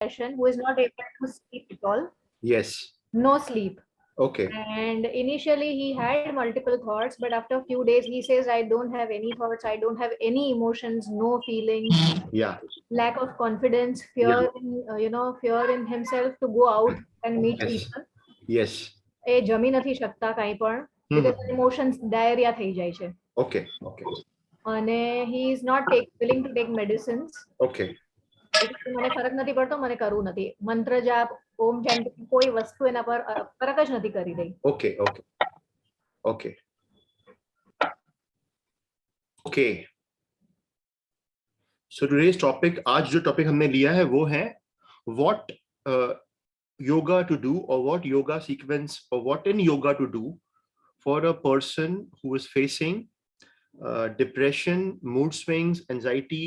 depression, who is not able to sleep at all. Yes. No sleep. Okay. And initially he had multiple thoughts, but after a few days he says, I don't have any thoughts, I don't have any emotions, no feelings. Yeah. Lack of confidence, Yeah. fear in, fear in himself to go out and meet Yes. people. Yes. એ જમી નથી શકતા કાંઈ પણ, because emotions diarrhea થઈ જાય છે. Okay. Okay. અને he is not willing to take medicines. Okay. મને ફરક નથી પડતો, મને કરવું નથી મંત્ર જાપ, ઓમ ચેન્ટિંગ, કોઈ વસ્તુ એના પર ફરક જ નથી કરી રહી. Okay. Okay. Okay. Okay. So today's topic, आज जो topic हमने लिया है वो है what yoga to do, or what yoga sequence, or what in yoga to do for a person who is facing depression, mood swings, anxiety,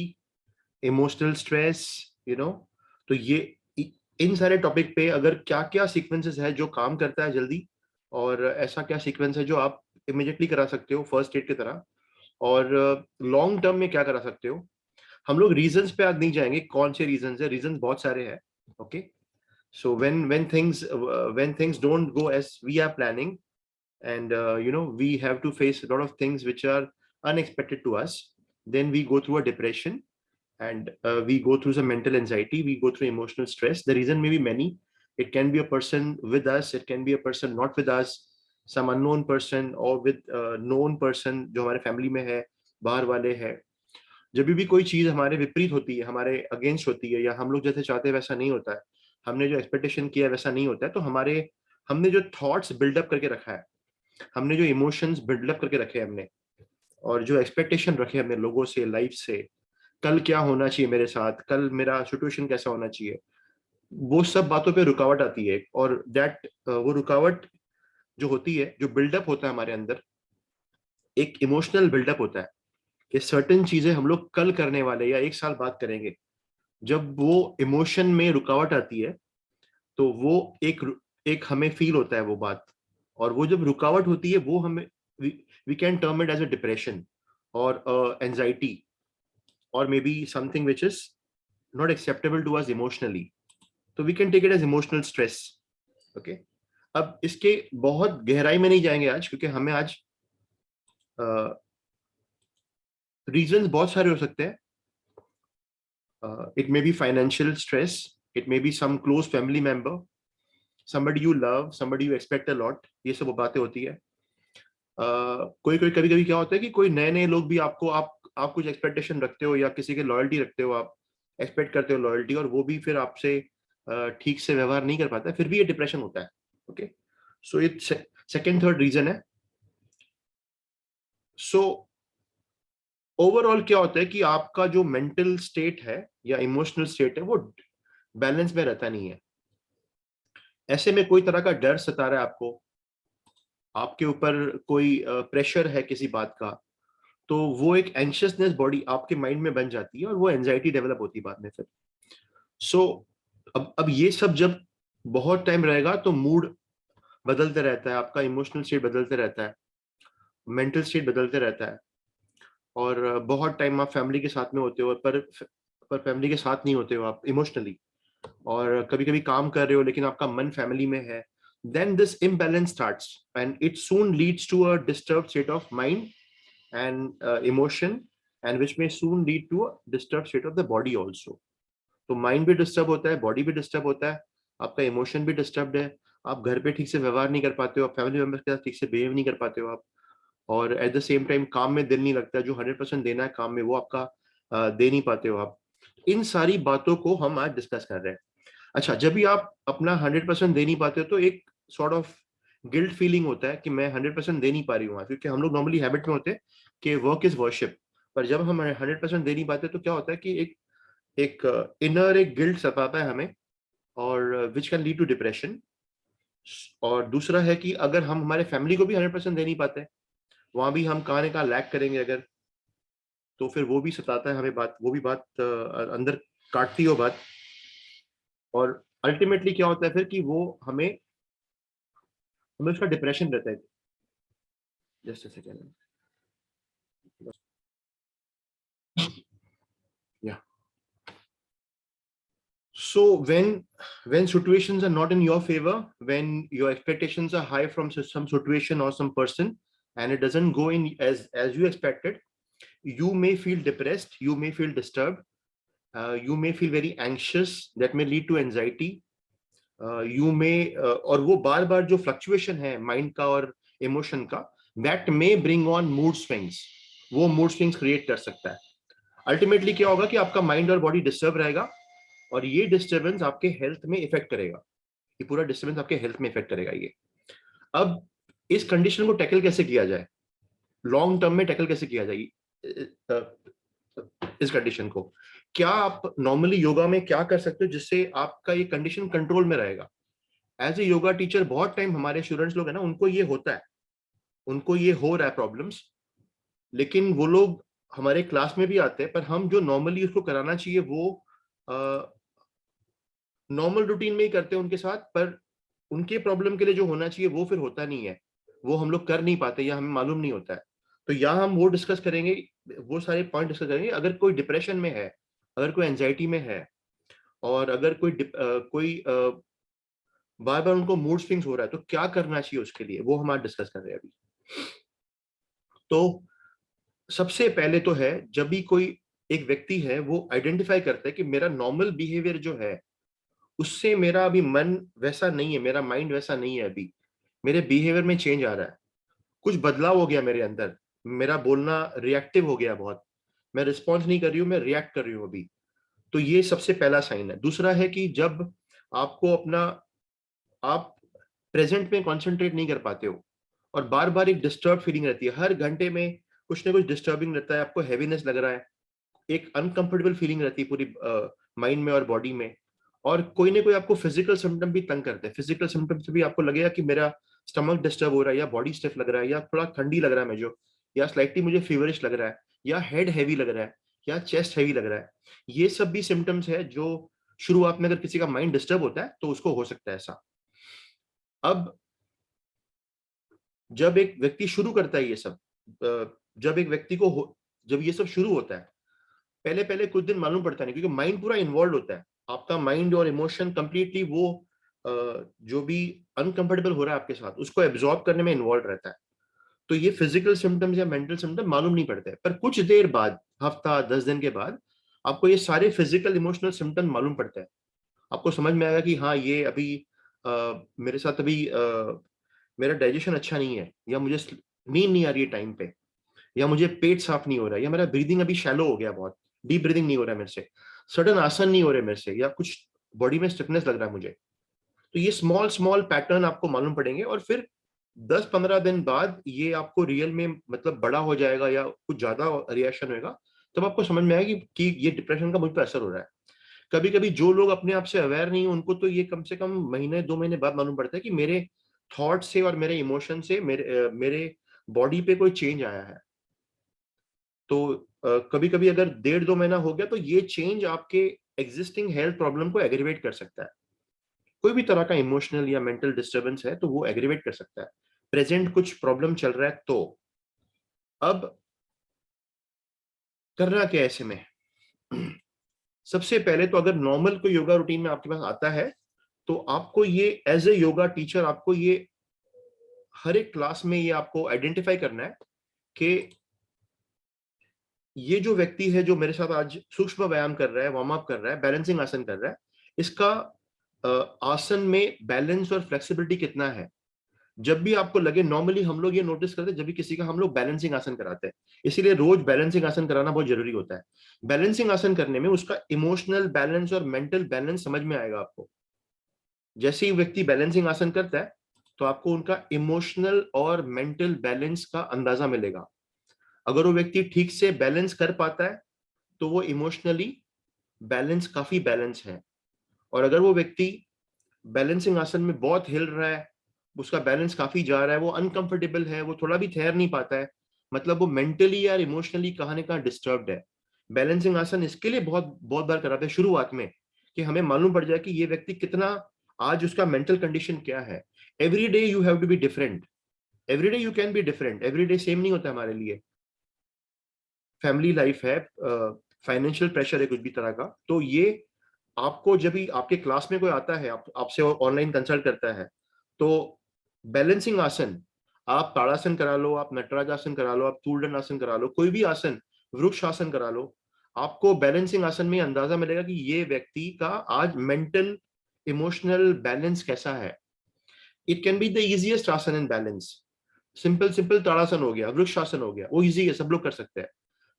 emotional stress, तो ये इन सारे टॉपिक पे अगर क्या क्या सीक्वेंसेस है जो काम करता है जल्दी, और ऐसा क्या सीक्वेंस है जो आप इमिडिएटली करा सकते हो फर्स्ट एड की तरह, और लॉन्ग टर्म में क्या करा सकते हो. हम लोग रीजंस पे आज नहीं जाएंगे, कौन से रीजंस है, रीजंस बहुत सारे हैं. Okay, so when things don't go as we are planning, and we have to face a lot of things which are unexpected to us, then we go through a depression, and we go through some mental anxiety, we go through emotional stress. The reason may be many. It can be a person with us, it can be a person not with us, some unknown person, or with known person जो हमारे family में है, बाहर वाले हैं. जब भी कोई चीज हमारे विपरीत होती है, हमारे अगेंस्ट होती है, या हम लोग जैसे चाहते हैं वैसा नहीं होता है, हमने जो एक्सपेक्टेशन किया है वैसा नहीं होता है, तो हमने जो थॉट्स बिल्डअप करके रखा है, हमने जो इमोशंस बिल्डअप करके रखे हैं हमने, और जो एक्सपेक्टेशन रखे हमने लोगों से, लाइफ से, कल क्या होना चाहिए मेरे साथ, कल मेरा सिचुएशन कैसा होना चाहिए, वो सब बातों पे रुकावट आती है. और वो रुकावट जो होती है, जो बिल्डअप होता है हमारे अंदर, एक इमोशनल बिल्डअप होता है कि सर्टेन चीजें हम लोग कल करने वाले या एक साल बाद करेंगे. जब वो इमोशन में रुकावट आती है, तो वो एक हमें फील होता है वो बात, और वो जब रुकावट होती है वो हमें, we can term it as a depression और anxiety, or maybe something which is not acceptable to us emotionally. So we can take it as emotional stress. Okay. अब इसके बहुत गहराई में नहीं जाएंगे आज, क्योंकि हमें आज रीजंस बहुत सारे हो सकते हैं. It may be financial stress, it may be some close family member, somebody you love, somebody you expect a lot. ये सब बातें होती है. कोई कभी कभी क्या होता है कि कोई नए नए लोग भी आप कुछ एक्सपेक्टेशन रखते हो, या किसी के लॉयल्टी रखते हो, आप एक्सपेक्ट करते हो लॉयल्टी, और वो भी फिर आपसे ठीक से व्यवहार नहीं कर पाता है, फिर भी ये डिप्रेशन होता है. ओके, सो ये सेकंड थर्ड रीजन है. सो ओवरऑल क्या होता है कि आपका जो मेंटल स्टेट है या इमोशनल स्टेट है, वो बैलेंस में रहता नहीं है. ऐसे में कोई तरह का डर सता रहा है आपको, आपके ऊपर कोई प्रेशर है किसी बात का, तो वो एक एंशियसनेस बॉडी आपके माइंड में बन जाती है, और वो एंजाइटी डेवलप होती है बाद में फिर. सो अब ये सब जब बहुत टाइम रहेगा, तो मूड बदलते रहता है, आपका इमोशनल स्टेट बदलते रहता है, मेंटल स्टेट बदलते रहता है, और बहुत टाइम आप फैमिली के साथ में होते हो, पर फैमिली के साथ नहीं होते हो आप इमोशनली, और कभी कभी काम कर रहे हो लेकिन आपका मन फैमिली में है. then this imbalance starts, and it soon leads to a disturbed state of mind and emotion, and which may soon lead to a disturbed state of the body also. तो माइंड भी disturb होता है, body भी disturb होता है, आपका emotion भी disturb है, आप घर पे ठीक से व्यवहार नहीं कर पाते हो, आप फैमिली मेंबर्स के साथ ठीक से बिहेव नहीं कर पाते हो आप, और एट द सेम टाइम काम में दिल नहीं लगता, जो 100% देना है काम में वो आपका दे नहीं पाते हो आप. इन सारी बातों को हम आज डिस्कस कर रहे हैं. अच्छा, जब भी आप अपना 100% दे नहीं पाते हो, तो एक सॉर्ट ऑफ गिल्ट फीलिंग होता है कि मैं 100% दे नहीं पा रही हूँ, क्योंकि हम लोग नॉर्मली हैबिट में होते हैं कि वर्क इज वर्शिप. पर जब हम 100% दे नहीं पाते, तो क्या होता है कि एक इनर एक गिल्ट सताता है हमें, और which can lead to depression. और दूसरा है कि अगर हम हमारे फैमिली को भी 100% दे नहीं पाते, वहां भी हम कहाँ न कहाँ लैक करेंगे अगर, तो फिर वो भी सताता है हमें, वो भी बात अंदर काटती हो बात. और अल्टीमेटली क्या होता है फिर कि वो हमें उसका डिप्रेशन रहता है. Just a second. या So when situations are not in your favor, when your expectations are high from some situation or some person, and it doesn't go in as you expected, you may feel depressed, you may feel disturbed, you may feel very anxious, that may lead to anxiety. You may और वो बार बार जो fluctuation है mind का और emotion का, that may bring on mood swings, वो mood swings create कर सकता है. अल्टीमेटली क्या होगा कि आपका माइंड और बॉडी डिस्टर्ब रहेगा, और ये डिस्टर्बेंस आपके हेल्थ में इफेक्ट करेगा, ये पूरा डिस्टर्बेंस आपके हेल्थ में इफेक्ट करेगा ये. अब इस कंडीशन को टैकल कैसे किया जाए, लॉन्ग टर्म में टैकल कैसे किया जाए इस कंडीशन को, क्या आप नॉर्मली योगा में क्या कर सकते हो जिससे आपका ये कंडीशन कंट्रोल में रहेगा. एज ए योगा टीचर बहुत टाइम हमारे स्टूडेंट्स लोग है ना, उनको ये होता है, उनको ये हो रहा है प्रॉब्लम्स, लेकिन वो लोग हमारे क्लास में भी आते हैं, पर हम जो नॉर्मली उसको कराना चाहिए वो नॉर्मल रूटीन में ही करते हैं उनके साथ, पर उनके प्रॉब्लम के लिए जो होना चाहिए वो फिर होता नहीं है, वो हम लोग कर नहीं पाते या हमें मालूम नहीं होता है. तो यहाँ हम वो डिस्कस करेंगे, वो सारे पॉइंट डिस्कस करेंगे. अगर कोई डिप्रेशन में है, अगर कोई एंजाइटी में है, और अगर कोई बार बार उनको मूड स्विंग्स हो रहा है, तो क्या करना चाहिए उसके लिए, वो हम आज डिस्कस कर रहे हैं अभी. तो सबसे पहले तो है, जब भी कोई एक व्यक्ति है वो आइडेंटिफाई करता है कि मेरा नॉर्मल बिहेवियर जो है उससे मेरा अभी मन वैसा नहीं है, मेरा माइंड वैसा नहीं है, अभी मेरे बिहेवियर में चेंज आ रहा है, कुछ बदलाव हो गया मेरे अंदर, मेरा बोलना रिएक्टिव हो गया बहुत, मैं रिस्पॉन्स नहीं कर रही हूँ, मैं रिएक्ट कर रही हूँ अभी. तो ये सबसे पहला साइन है. दूसरा है कि जब आपको आप प्रेजेंट में कॉन्सेंट्रेट नहीं कर पाते हो, और बार बार एक डिस्टर्ब फीलिंग रहती है, हर घंटे में कुछ ना कुछ डिस्टर्बिंग रहता है, आपको हैवीनेस लग रहा है, एक अनकंफर्टेबल फीलिंग रहती है पूरी माइंड में और बॉडी में, और कोई ना कोई आपको फिजिकल सिम्टम भी तंग करते हैं. फिजिकल सिम्टम से भी आपको लगेगा कि मेरा स्टमक डिस्टर्ब हो रहा है, या बॉडी स्टिफ लग रहा है, या थोड़ा ठंडी लग रहा है मुझे, या स्लाइटली मुझे फीवरिश लग रहा है, या हेड हैवी लग रहा है, या चेस्ट हैवी लग रहा है. ये सब भी सिम्टम्स है जो शुरुआत में अगर किसी का माइंड डिस्टर्ब होता है तो उसको हो सकता है ऐसा. अब जब एक व्यक्ति शुरू करता है ये सब, जब एक व्यक्ति को जब ये सब शुरू होता है, पहले पहले कुछ दिन मालूम पड़ता नहीं, क्योंकि माइंड पूरा इन्वॉल्व होता है, आपका माइंड और इमोशन कंप्लीटली वो जो भी अनकंफर्टेबल हो रहा है आपके साथ उसको एब्जॉर्ब करने में इन्वॉल्व रहता है. तो ये फिजिकल सिम्टम्स या मेंटल सिम्टम मालूम नहीं पड़ते, पर कुछ देर बाद, हफ्ता 10 दिन के बाद, आपको ये सारे फिजिकल इमोशनल सिम्टम मालूम पड़ते हैं. आपको समझ में आएगा कि हाँ, ये अभी मेरे साथ अभी मेरा डाइजेशन अच्छा नहीं है, या मुझे नींद नहीं आ रही है टाइम पे, या मुझे पेट साफ नहीं हो रहा है, या मेरा ब्रीदिंग अभी शैलो हो गया, बहुत डीप ब्रीदिंग नहीं हो रहा है मेरे से, सडन आसन नहीं हो रहे मेरे से, या कुछ बॉडी में स्टिफनेस लग रहा है मुझे. तो ये स्मॉल स्मॉल पैटर्न आपको मालूम पड़ेंगे, और फिर 10-15 दिन बाद ये आपको रियल में मतलब बड़ा हो जाएगा, या कुछ ज्यादा रिएक्शन होगा, तब आपको समझ में आएगा कि ये डिप्रेशन का मुझ पर असर हो रहा है. कभी कभी जो लोग अपने आप से अवेयर नहीं है, उनको तो ये कम से कम महीने 2 महीने बाद मालूम पड़ता है कि मेरे थॉट से और मेरे इमोशन से मेरे बॉडी पे कोई चेंज आया है. तो कभी कभी अगर 1.5-2 महीना हो गया, तो ये चेंज आपके एग्जिस्टिंग हेल्थ प्रॉब्लम को एग्रीवेट कर सकता है. कोई भी तरह का इमोशनल या मेंटल डिस्टर्बेंस है तो वो एग्रीवेट कर सकता है, प्रेजेंट कुछ प्रॉब्लम चल रहा है. तो अब करना क्या ऐसे में? सबसे पहले तो अगर नॉर्मल कोई योगा रूटीन में आपके पास आता है, तो आपको ये एज ए योगा टीचर, आपको ये हर एक क्लास में ये आपको आइडेंटिफाई करना है कि ये जो व्यक्ति है जो मेरे साथ आज सूक्ष्म व्यायाम कर रहा है, वार्म अप कर रहा है, बैलेंसिंग आसन कर रहा है, इसका आसन में बैलेंस और फ्लेक्सिबिलिटी कितना है. जब भी आपको लगे, नॉर्मली हम लोग ये नोटिस करते हैं जब भी किसी का हम लोग बैलेंसिंग आसन कराते हैं, इसीलिए रोज बैलेंसिंग आसन कराना बहुत जरूरी होता है. बैलेंसिंग आसन करने में उसका इमोशनल बैलेंस और मेंटल बैलेंस समझ में आएगा आपको. जैसे ही व्यक्ति बैलेंसिंग आसन करता है, तो आपको उनका इमोशनल और मेंटल बैलेंस का अंदाजा मिलेगा. अगर वो व्यक्ति ठीक से बैलेंस कर पाता है, तो वो इमोशनली बैलेंस, काफी बैलेंस है. और अगर वो व्यक्ति बैलेंसिंग आसन में बहुत हिल रहा है, उसका बैलेंस काफी जा रहा है, वो अनकंफर्टेबल है, वो थोड़ा भी ठहर नहीं पाता है, मतलब वो मेंटली या इमोशनली कहाँ न कहाँ डिस्टर्ब्ड है. बैलेंसिंग आसन इसके लिए बहुत बहुत बार कराते हैं शुरुआत में, कि हमें मालूम पड़ जाए कि ये व्यक्ति कितना, आज उसका मेंटल कंडीशन क्या है. Every day you have to be different, every day you can be different, every day same नहीं होता हमारे लिए. फैमिली लाइफ है, फाइनेंशियल प्रेशर है कुछ भी तरह का, तो ये आपको जब भी आपके क्लास में कोई आता है, आपसे ऑनलाइन कंसल्ट करता है, तो बैलेंसिंग आसन, आप ताड़ासन करा लो, आप नटराज आसन करा लो, आप तूर्दंड आसन करा लो, कोई भी आसन, वृक्ष आसन करा लो, आपको बैलेंसिंग आसन में अंदाजा मिलेगा कि ये व्यक्ति का आज मेंटल इमोशनल बैलेंस कैसा है. It can be the easiest आसन इन बैलेंस. सिंपल सिंपल ताड़ासन हो गया, वृक्ष आसन हो गया, वो इजी है, सब लोग कर सकते हैं.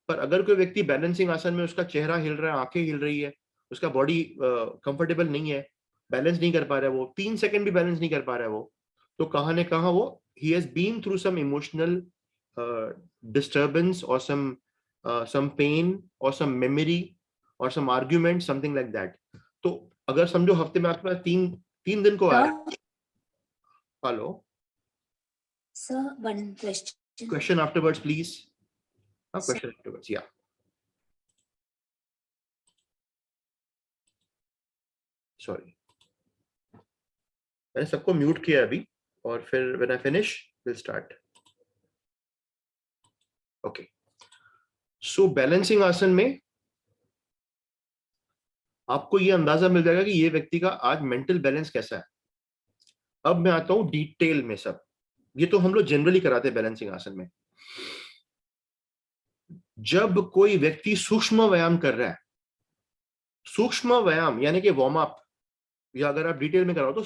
पर अगर कोई व्यक्ति बैलेंसिंग आसन में उसका चेहरा हिल रहा है, आंखें हिल रही है, उसका बॉडी कंफर्टेबल नहीं है, बैलेंस नहीं कर पा रहा है, वो 3 सेकंड भी बैलेंस नहीं कर पा रहा है, वो तो कहाँ ने कहाँ वो he has been through some emotional disturbance or some pain or some memory or some argument, something like that. तो अगर समझो हफ्ते में आपके पास तीन दिन को आ रहा है. Hello Sir, one question. Question afterwards please. Question afterwards, yeah. Sorry, मैंने सबको म्यूट किया अभी, और फिर when I finish we'll start. Okay, so balancing आसन में आपको ये अंदाजा मिल जाएगा कि ये व्यक्ति का आज मेंटल बैलेंस कैसा है. अब मैं आता हूं डिटेल में. सब ये तो हम लोग जनरली कराते हैं बैलेंसिंग आसन में. जब कोई व्यक्ति सूक्ष्म व्यायाम कर रहा है, सूक्ष्म व्यायाम यानी कि वार्म अप, या अगर आप डिटेल में कराओ तो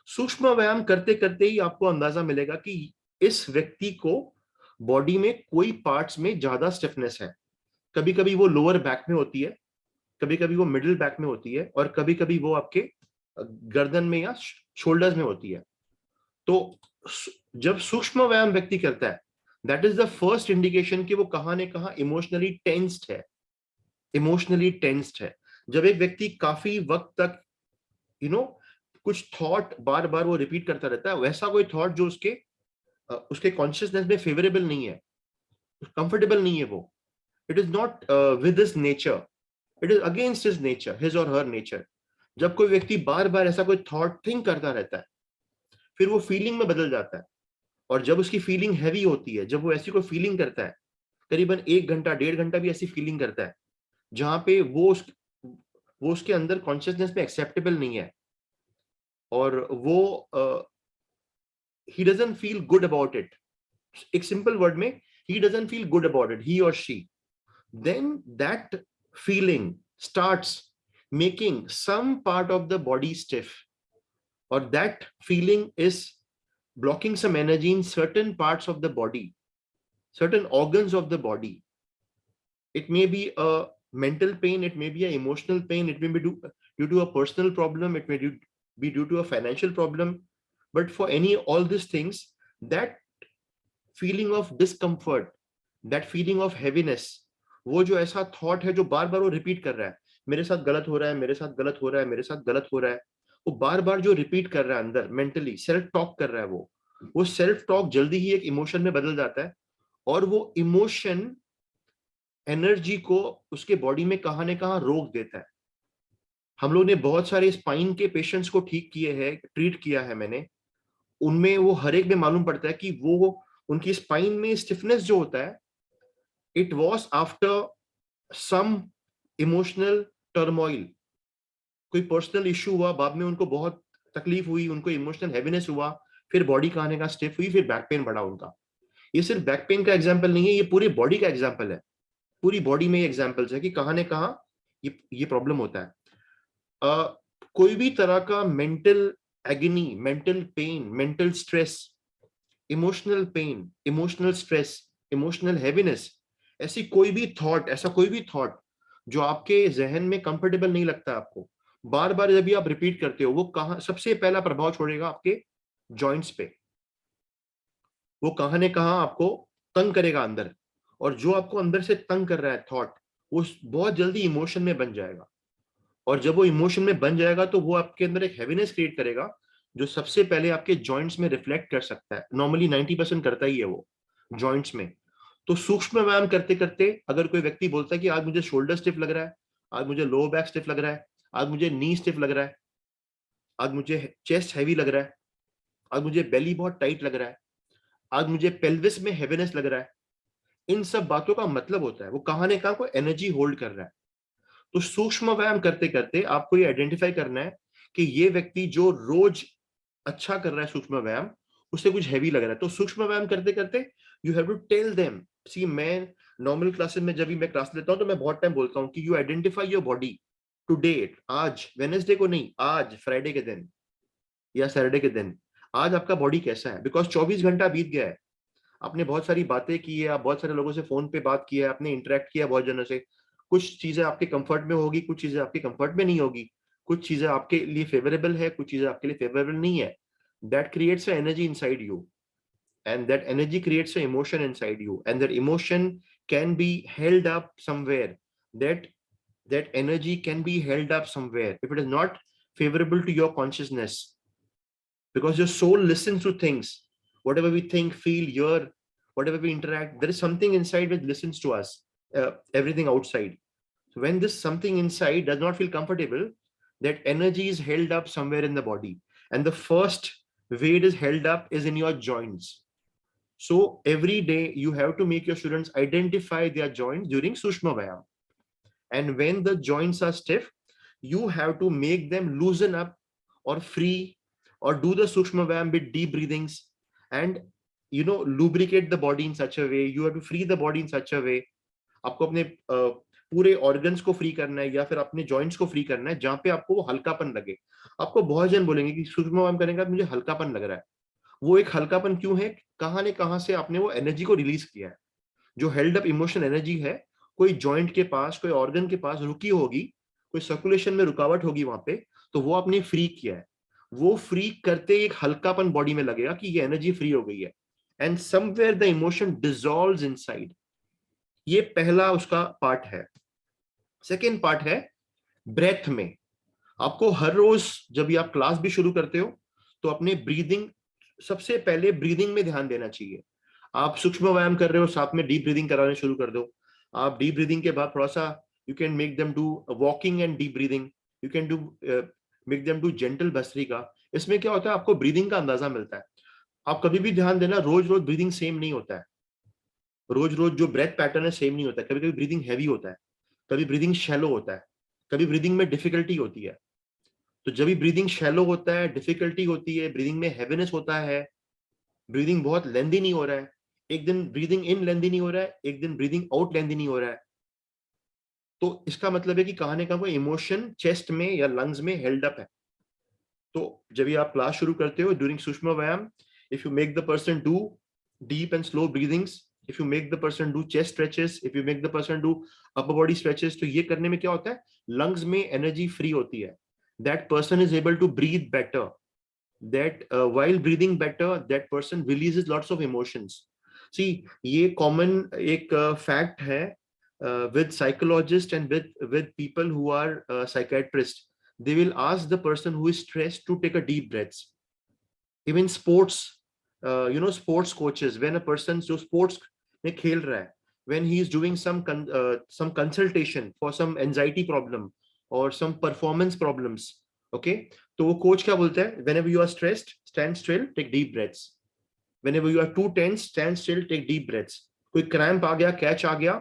सूक्ष्म व्यायाम करते करते ही आपको अंदाजा मिलेगा कि इस व्यक्ति को बॉडी में कोई पार्ट्स में ज्यादा स्टिफनेस है. कभी कभी वो लोअर बैक में होती है, कभी कभी वो मिडिल बैक में होती है, और कभी कभी वो आपके गर्दन में या शोल्डर्स में होती है. तो जब सूक्ष्म व्यायाम व्यक्ति करता है, that is the first indication कि वो कहां ने कहां इमोशनली टेंस्ड है. जब एक व्यक्ति काफी वक्त तक कुछ थॉट बार बार वो रिपीट करता रहता है, वैसा कोई थॉट जो उसके कॉन्शियसनेस में फेवरेबल नहीं है, कंफर्टेबल नहीं है, वो it is not with his nature, it is against his nature, his और हर नेचर. जब कोई व्यक्ति बार बार ऐसा कोई थॉट थिंक करता रहता है, फिर वो फीलिंग में बदल जाता है. और जब उसकी फीलिंग हैवी होती है, जब वो ऐसी कोई फीलिंग करता है, करीबन 1 घंटा 1.5 घंटा भी ऐसी फीलिंग करता है जहां पे वो उसके अंदर कॉन्शियसनेस में एक्सेप्टेबल नहीं है, और वो he doesn't feel good about it. एक सिंपल वर्ड में, he doesn't feel good about it, he or she, then that feeling starts making some part of the body stiff, or that feeling is blocking some energy in certain parts of the body, certain organs of the body. It may be a mental pain, it may be an emotional pain, it may be due to a personal problem, it may be due to a financial problem. But for all these things, that feeling of discomfort, that feeling of heaviness, वो जो ऐसा thought है जो बार बार वो repeat कर रहा है, मेरे साथ गलत हो रहा है, मेरे साथ गलत हो रहा है, मेरे साथ गलत हो रहा है, वो बार बार जो रिपीट कर रहा है अंदर, मेंटली सेल्फ टॉक कर रहा है, वो सेल्फ टॉक जल्दी ही एक इमोशन में बदल जाता है, और वो इमोशन एनर्जी को उसके बॉडी में कहां ने कहां रोक देता है. हम लोग ने बहुत सारे स्पाइन के पेशेंट्स को ठीक किए हैं, ट्रीट किया है मैंने, उनमें वो हर एक में मालूम पड़ता है कि वो उनकी स्पाइन में स्टिफनेस जो होता है, it was after some emotional turmoil. कोई पर्सनल इशू हुआ, बाद में उनको बहुत तकलीफ हुई, उनको इमोशनल हैवीनेस हुआ, फिर बॉडी कहां का स्टिफ हुई, फिर बैक पेन बढ़ा उनका. ये सिर्फ बैक पेन का एग्जाम्पल नहीं है, ये पूरी बॉडी का एग्जाम्पल है. पूरी बॉडी में एग्जाम्पल्स है कि कहां ने कहां ये प्रॉब्लम होता है. कोई भी तरह का mental agony, mental pen, mental stress, emotional pain, emotional stress, emotional heaviness, ऐसा कोई भी थॉट जो आपके जहन में कंफर्टेबल नहीं लगता आपको, बार बार जब भी आप रिपीट करते हो, वो कहां सबसे पहला प्रभाव छोड़ेगा आपके जॉइंट्स पे. वो कहां ने कहां आपको तंग करेगा अंदर, और जो आपको अंदर से तंग कर रहा है थॉट, वो बहुत जल्दी इमोशन में बन जाएगा. और जब वो इमोशन में बन जाएगा तो वो आपके अंदर एक हैवीनेस क्रिएट करेगा, जो सबसे पहले आपके जॉइंट्स में रिफ्लेक्ट कर सकता है. नॉर्मली 90% करता ही है वो जॉइंट्स में. तो सूक्ष्म व्यायाम करते करते अगर कोई व्यक्ति बोलता है कि आज मुझे शोल्डर स्टिफ लग रहा है, आज मुझे लोअर बैक स्टिफ लग रहा है, आज मुझे नी स्टिफ लग रहा है, आज मुझे चेस्ट हैवी लग रहा है, आज मुझे बेली बहुत टाइट लग रहा है, आज मुझे पेल्विस में हैवीनेस लग रहा है, इन सब बातों का मतलब होता है वो कहां ने कहां को एनर्जी होल्ड कर रहा है. तो सूक्ष्म व्यायाम करते करते आपको ये आइडेंटिफाई करना है कि ये व्यक्ति जो रोज अच्छा कर रहा है सूक्ष्म व्यायाम, उसे कुछ हैवी लग रहा है। तो सूक्ष्म व्यायाम करते करते you have to tell them, see मैं नॉर्मल क्लासेस में जब भी मैं क्लास लेता हूँ तो मैं बहुत टाइम बोलता हूँ कि you identify your body today, आज वेडनेसडे को नहीं, आज फ्राइडे के दिन या सैटरडे के दिन, आज आपका बॉडी कैसा है। बिकॉज 24 घंटा बीत गया है, आपने बहुत सारी बातें की है, आप बहुत सारे लोगों से फोन पे बात की है, आपने इंटरेक्ट किया बहुत जनों से, कुछ चीजें आपके कंफर्ट में होगी, कुछ चीजें आपके कंफर्ट में नहीं होगी, कुछ चीजें आपके लिए फेवरेबल है, कुछ चीजें आपके लिए फेवरेबल नहीं है। That creates energy inside you, and that energy creates an emotion inside you, and that emotion can be held up somewhere. That energy can be held up somewhere if it is not favorable to your consciousness, because your soul listens to things, whatever we think, feel, hear, whatever we interact, there is something inside which listens to us, everything outside. So when this something inside does not feel comfortable, that energy is held up somewhere in the body, and the first way it is held up is in your joints. So every day you have to make your students identify their joints during Sushma Vayam. And when the joints are stiff, you have to make them loosen up or free, or do the Sushma Vayam with deep breathings, and lubricate the body in such a way. You have to free the body in such a way. आपको अपने पूरे organs को free करना है या फिर अपने joints को फ्री करना है जहां पे आपको वो हल्कापन लगे। आपको बहुत जन बोलेंगे कि सूक्ष्म व्यायाम करेंगे मुझे हल्कापन लग रहा है। वो एक हल्कापन क्यों है? कहां ने कहां से आपने वो एनर्जी को रिलीज किया है। जो हेल्ड अप इमोशन एनर्जी है, कोई जॉइंट के पास, कोई ऑर्गन के पास रुकी होगी, कोई सर्कुलेशन में रुकावट होगी वहां पे, तो वो आपने फ्री किया है। वो फ्री करते एक हल्कापन बॉडी में लगेगा कि ये एनर्जी फ्री हो गई है, and somewhere the emotion dissolves inside. ये पहला उसका पार्ट है। सेकेंड पार्ट है ब्रेथ में। आपको हर रोज जब भी आप क्लास भी शुरू करते हो तो अपने ब्रीदिंग, सबसे पहले ब्रीदिंग में ध्यान देना चाहिए। आप सूक्ष्म व्यायाम कर रहे हो, साथ में डीप ब्रीदिंग कराने शुरू कर दो। आप डीप ब्रीदिंग के बाद थोड़ा सा you can make them do walking and deep breathing, you can do make them do gentle bhastrika. इसमें क्या होता है, आपको ब्रीदिंग का अंदाजा मिलता है। आप कभी भी ध्यान देना, रोज रोज ब्रीदिंग सेम नहीं होता है। रोज रोज जो ब्रेथ पैटर्न है सेम नहीं होता है। कभी कभी ब्रीदिंग हैवी होता है, कभी ब्रीदिंग शैलो होता है, कभी ब्रीदिंग में डिफिकल्टी होती है। तो जब भी ब्रीदिंग शैलो होता है, डिफिकल्टी होती है, ब्रीदिंग में हैवीनेस होता है, ब्रीदिंग बहुत लेंदी नहीं हो रहा है, एक दिन ब्रीदिंग इन लेंदी नहीं हो रहा है, एक दिन ब्रीदिंग आउट लेंदी नहीं हो रहा है, तो इसका मतलब है कि कहां न कहां कोई इमोशन चेस्ट में या लंग्स में हेल्ड अप है। तो जब भी आप क्लास शुरू करते हो ड्यूरिंग सूक्ष्म व्यायाम, if you make the person do deep and slow breathings, if you make the person do chest stretches, if you make the person do upper body stretches, तो ये करने में क्या होता है, lungs में energy free होती है। That person is able to breathe better. That while breathing better, that person releases lots of emotions. See, ये common एक fact है with psychologists and with people who are psychiatrists. They will ask the person who is stressed to take a deep breaths. Even sports, sports coaches, when a person जो sports में खेल रहा है, when he is doing some consultation for some anxiety problem or some performance problems, okay, तो वो coach क्या बोलता है, whenever you are stressed, stand still, take deep breaths. Whenever you are too tense, stand still, take deep breaths. कोई cramp आ गया, catch आ गया,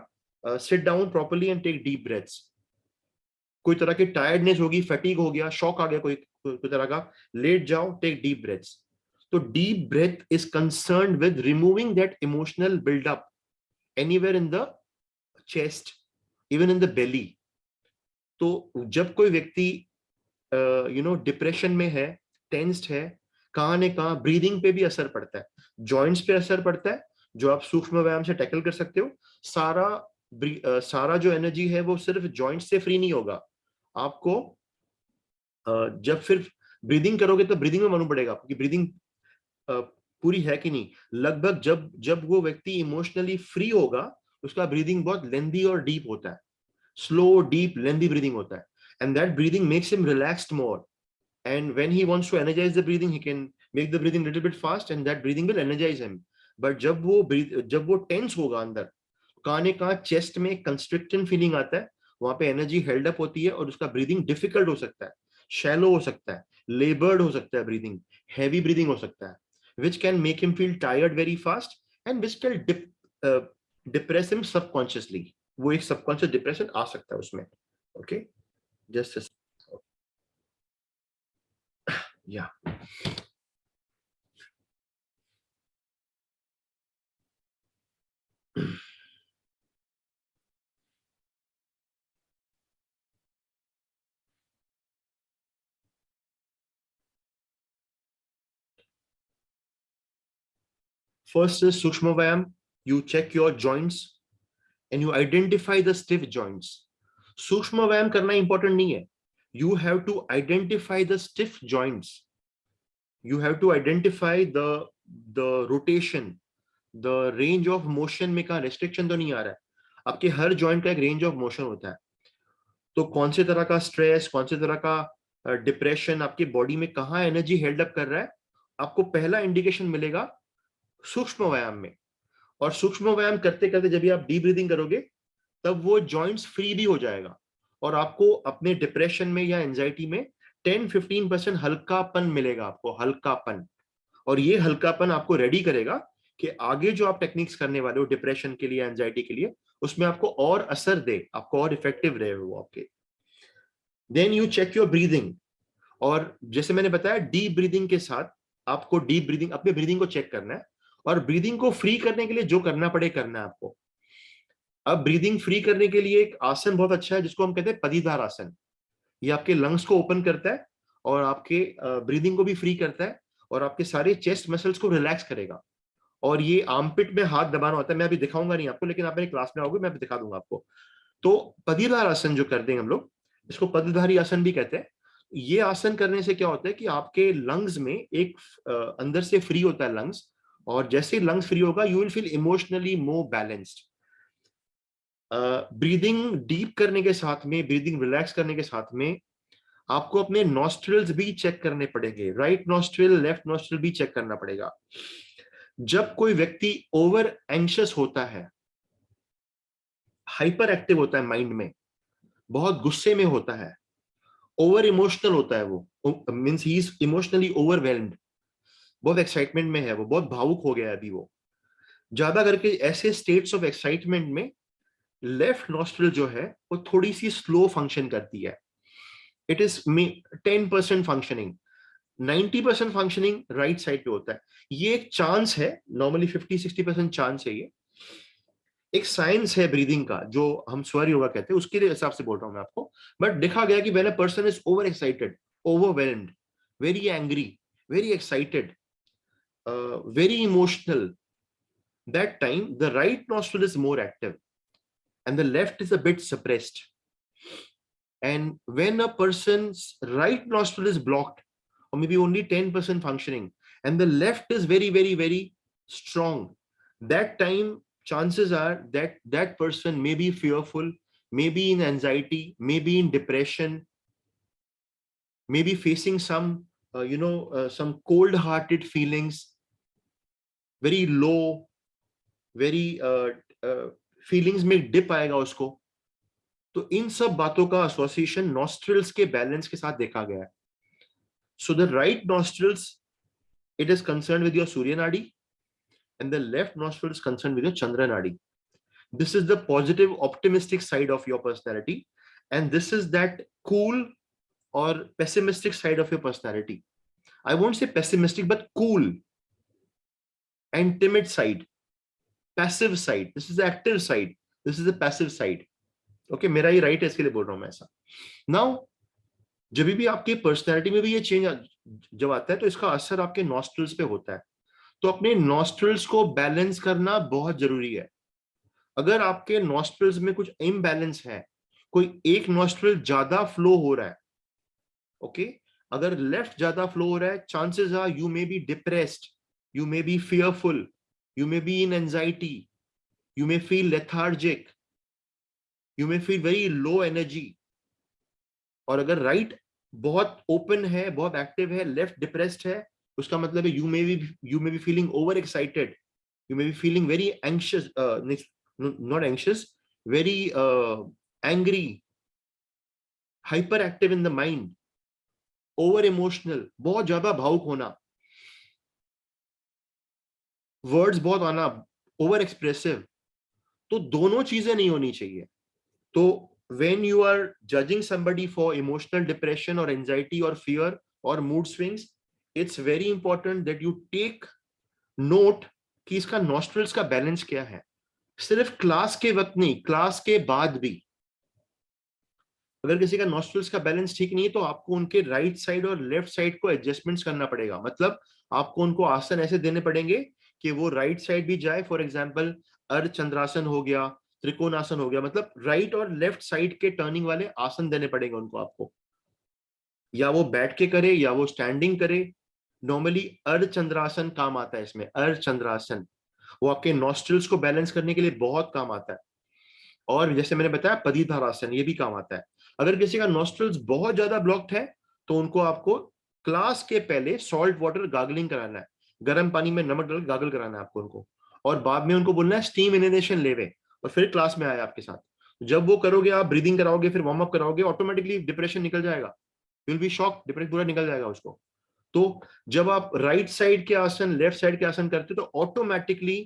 sit down properly and take deep breaths. कोई तरह की टायर्डनेस होगी, फैटिग हो गया, शॉक आ गया कोई तरह का, लेट जाओ, टेक डीप ब्रेथ्स। तो deep breath is concerned with removing that emotional buildup anywhere in the chest, even in the belly. तो जब कोई व्यक्ति डिप्रेशन में है, टेंस्ड है, कहां न कहां ब्रीदिंग पे भी असर पड़ता है, जॉइंट्स पे असर पड़ता है, जो आप सूक्ष्म व्यायाम से टैकल कर सकते हो। सारा जो एनर्जी है वो सिर्फ जॉइंट से फ्री नहीं होगा। आपको जब फिर ब्रीदिंग करोगे तो ब्रीदिंग में मालूम पड़ेगा आपको कि ब्रीदिंग पूरी है कि नहीं। लगभग जब वो व्यक्ति इमोशनली फ्री होगा, उसका ब्रीदिंग बहुत लेंदी और डीप होता है, स्लो डीप लेंदी ब्रीदिंग होता है, and that breathing makes him relaxed more, and when he wants to energise the breathing, he can make the breathing little bit fast and that breathing will energise him. But जब वो tense होगा अंदर, कहां chest में constriction feeling आता है, वहां पे एनर्जी हेल्ड अप होती है और उसका ब्रीदिंग डिफिकल्ट हो सकता है, शैलो हो सकता है, लेबर्ड हो सकता है ब्रीदिंग, हैवी ब्रीदिंग हो सकता है, which can make him feel tired very fast and which can depress him subconsciously. वो एक subconscious depression आ सकता है उसमें। Okay, just a yeah. First is Sukshma Vyam. You check your joints and you identify the stiff joints. Sukshma Vyam करना important नहीं है. You have to identify the stiff joints. You have to identify the rotation, the range of motion में कहाँ restriction तो नहीं आ रहा है. आपके हर joint का एक range of motion होता है. तो कौन से तरह का स्ट्रेस, कौन से तरह का डिप्रेशन आपकी बॉडी में कहाँ एनर्जी हेल्ड अप कर रहा है, आपको पहला इंडिकेशन मिलेगा सूक्ष्म व्यायाम में. और सूक्ष्म व्यायाम करते करते जब भी आप डीप ब्रीदिंग करोगे तब वो जॉइंट्स फ्री भी हो जाएगा और आपको अपने डिप्रेशन में या एंजाइटी में 10-15% हल्कापन मिलेगा, आपको हल्कापन. और ये हल्कापन आपको रेडी करेगा कि आगे जो आप टेक्निक्स करने वाले हो डिप्रेशन के लिए, एंजाइटी के लिए, उसमें आपको और असर दे, आपको और इफेक्टिव रहे वो आपके. Then you check your breathing. और जैसे मैंने बताया डीप ब्रीदिंग के साथ आपको डीप ब्रीदिंग, अपने ब्रीदिंग को चेक करना है और ब्रीदिंग को फ्री करने के लिए जो करना पड़े करना है आपको. अब ब्रीदिंग फ्री करने के लिए एक आसन बहुत अच्छा है जिसको हम कहते हैं पदीधार आसन. ये आपके लंग्स को ओपन करता है और आपके ब्रीदिंग को भी फ्री करता है और आपके सारे चेस्ट मसल्स को रिलैक्स करेगा. और ये आर्मपिट में हाथ दबाना होता है. मैं अभी दिखाऊंगा नहीं आपको, लेकिन आप मेरी क्लास में आओगे मैं अभी दिखा दूंगा आपको. तो पदीधार आसन जो कर देंगे हम लोग, इसको पदधारी आसन भी कहते हैं. ये आसन करने से क्या होता है कि आपके लंग्स में एक अंदर से फ्री होता है लंग्स, और जैसे लंग्स फ्री होगा you will feel emotionally more balanced. Breathing deep करने के साथ में, ब्रीदिंग रिलैक्स करने के साथ में आपको अपने नॉस्ट्रिल्स भी चेक करने पड़ेंगे. राइट नॉस्ट्रिल, लेफ्ट नॉस्ट्रिल भी चेक करना पड़ेगा. जब कोई व्यक्ति ओवर एंशियस होता है, हाइपर एक्टिव होता है माइंड में, बहुत गुस्से में होता है, ओवर इमोशनल होता है, वो means he is emotionally overwhelmed, बहुत एक्साइटमेंट में है, वो बहुत भावुक हो गया है अभी वो, ज्यादा करके ऐसे स्टेट्स ऑफ एक्साइटमेंट में लेफ्ट नॉस्ट्रिल जो है वो थोड़ी सी स्लो फंक्शन करती है. It is 10% functioning, 90% functioning right side पे होता है. ये एक चांस है, नॉर्मली 50-60% चांस है. ये एक साइंस है ब्रीदिंग का जो हम स्वर योगा कहते हैं, उसके लिए हिसाब से बोल रहा हूं मैं आपको. बट देखा गया कि when a person is over excited, overwhelmed, very angry, very excited, very emotional, that time the right nostril is more active and the left is a bit suppressed. And when a person's right nostril is blocked or maybe only 10% functioning and the left is very very very strong, that time chances are that that person may be fearful, may be in anxiety, may be in depression, may be facing some some cold hearted feelings, very low, very feelings में dip आएगा उसको. तो इन सब बातों का association nostrils के balance के साथ देखा गया है. So the right nostrils, it is concern with your surya nadi and the left nostril is concern with your chandra nadi. This is the positive optimistic side of your personality and this is that cool और pessimistic side of your personality. I won't say pessimistic but cool and timid side, passive side. This is the active side, this is the passive side. Okay, मेरा ही right है इसके लिए बोल रहा हूं मैं ऐसा. नाउ जब भी आपके पर्सनैलिटी में भी ये चेंज जब आता है तो इसका असर आपके नॉस्ट्रिल्स पे होता है. तो अपने नॉस्ट्रिल्स को बैलेंस करना बहुत जरूरी है. अगर आपके नॉस्ट्रिल्स में कुछ इम्बैलेंस है, कोई एक नॉस्ट्रिल ज्यादा फ्लो हो रहा है, ओके, अगर लेफ्ट ज्यादा फ्लो हो रहा है, chances are you may be depressed, you may be fearful, you may be in anxiety, you may feel lethargic, you may feel very low energy. और अगर राइट बहुत ओपन है, बहुत एक्टिव है, लेफ्ट डिप्रेस्ड है, उसका मतलब है you may be feeling over excited, you may be feeling very anxious, not anxious, very angry, hyperactive in the mind, over emotional, बहुत ज्यादा भावुक होना, वर्ड्स बहुत आना, ओवर एक्सप्रेसिव. तो दोनों चीजें नहीं होनी चाहिए. तो when you are judging somebody for emotional depression or anxiety or fear or mood swings, it's very important that you take note कि इसका nostrils का balance क्या है. सिर्फ क्लास के वक्त नहीं, क्लास के बाद भी अगर किसी का नॉस्ट्रल्स का बैलेंस ठीक नहीं है तो आपको उनके राइट साइड और लेफ्ट साइड को एडजस्टमेंट्स करना पड़ेगा. मतलब आपको उनको आसन ऐसे देने पड़ेंगे कि वो राइट साइड भी जाए. फॉर एग्जांपल अर्धचंद्रासन हो गया, त्रिकोणासन हो गया, मतलब राइट और लेफ्ट साइड के टर्निंग वाले आसन देने पड़ेंगे उनको आपको. या वो बैठ के करे या वो स्टैंडिंग करे. नॉर्मली अर्धचंद्रासन काम आता है इसमें. अर्धचंद्रासन वो आपके नॉस्ट्रल्स को बैलेंस करने के लिए बहुत काम आता है. और जैसे मैंने बताया पदीधारासन, ये भी काम आता है. अगर किसी का नॉस्ट्रल्स बहुत ज्यादा ब्लॉक्ड है तो उनको आपको क्लास के पहले सॉल्ट वाटर गार्गलिंग कराना है. गर्म पानी में नमक डाल गार्गल कराना है आपको उनको. और बाद में उनको बोलना है स्टीम इनहेलेशन लेवे और फिर क्लास में आए आपके साथ. जब वो करोगे, आप ब्रीदिंग कराओगे, फिर वार्म अप कराओगे, ऑटोमेटिकली डिप्रेशन निकल जाएगा. You will be shock, depression पूरा निकल जाएगा उसको. तो जब आप राइट साइड के आसन, लेफ्ट साइड के आसन करते हो तो ऑटोमेटिकली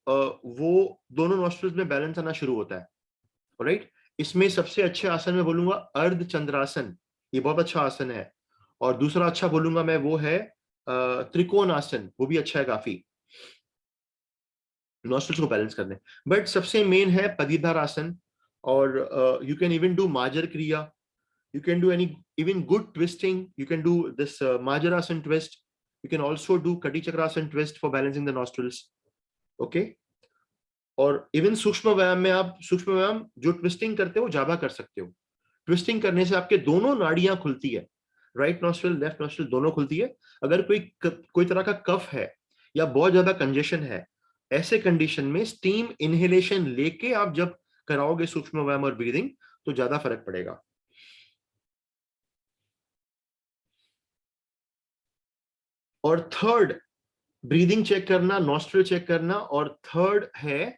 वो दोनों नॉस्ट्रल्स में बैलेंस आना शुरू होता है. राइट. इसमें सबसे अच्छे आसन मैं बोलूंगा अर्धचंद्रासन, ये बहुत अच्छा आसन है. और दूसरा अच्छा बोलूंगा मैं वो है त्रिकोणासन, वो भी अच्छा है काफी नॉस्ट्रल्स को बैलेंस करने. बट सबसे मेन है पदीधारासन. और यू कैन इवन डू माजर क्रिया, you can do any even good twisting. You can do this Majarasan twist. You can also do Kati Chakrasan twist for balancing the nostrils. Okay. और even सूक्ष्म व्यायाम में आप सूक्ष्म व्यायाम जो ट्विस्टिंग करते हो जाभा कर सकते हो. ट्विस्टिंग करने से आपके दोनों नाड़ियां खुलती है, राइट नॉस्ट्रल लेफ्ट नॉस्ट्रल दोनों खुलती है. अगर कोई तरह का कफ है या बहुत ज्यादा कंजेशन है, ऐसे कंडीशन में स्टीम इनहेलेशन लेके आप जब कराओगे सूक्ष्म व्यायाम और ब्रीदिंग तो ज्यादा फर्क पड़ेगा. और थर्ड, ब्रीदिंग चेक करना, नॉस्ट्रल चेक करना. और थर्ड है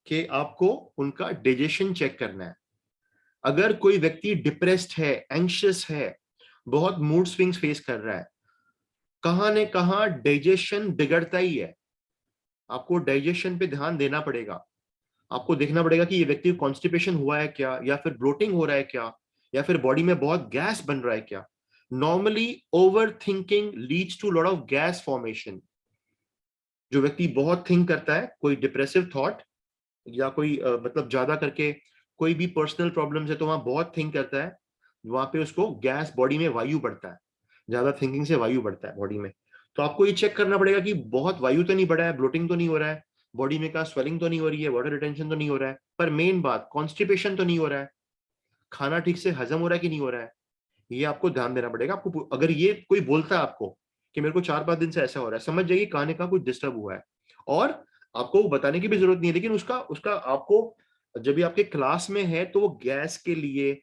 कि आपको उनका डाइजेशन चेक करना है. अगर कोई व्यक्ति डिप्रेस्ड है, एंग्शियस है, बहुत मूड स्विंग्स फेस कर रहा है, कहां न कहां डाइजेशन बिगड़ता ही है. आपको डाइजेशन पे ध्यान देना पड़ेगा. आपको देखना पड़ेगा कि ये व्यक्ति को कॉन्स्टिपेशन हुआ है क्या, या फिर ब्लोटिंग हो रहा है क्या, या फिर बॉडी में बहुत गैस बन रहा है क्या. Normally, overthinking leads to a lot of gas formation. जो व्यक्ति बहुत थिंक करता है, कोई डिप्रेसिव थॉट या कोई मतलब ज्यादा करके कोई भी पर्सनल प्रॉब्लम्स है तो वहां बहुत थिंक करता है, वहां पे उसको गैस, बॉडी में वायु बढ़ता है. ज्यादा थिंकिंग से वायु बढ़ता है बॉडी में. तो आपको ये चेक करना पड़ेगा कि बहुत वायु तो नहीं बढ़ा है, ब्लोटिंग तो नहीं हो रहा है, बॉडी में का स्वेलिंग तो नहीं हो रही है, वाटर रिटेंशन तो नहीं हो रहा है, पर मेन बात कॉन्स्टिपेशन तो नहीं हो रहा है, खाना ठीक से हजम हो रहा है कि नहीं हो रहा है. ये आपको ध्यान देना पड़ेगा. आपको अगर ये कोई बोलता है आपको कि मेरे को 4-5 दिन से ऐसा हो रहा है, समझ जाइए खाने का कुछ डिस्टर्ब हुआ है. और आपको बताने की भी जरूरत नहीं है, लेकिन उसका आपको जब भी आपके क्लास में है तो वो गैस के लिए,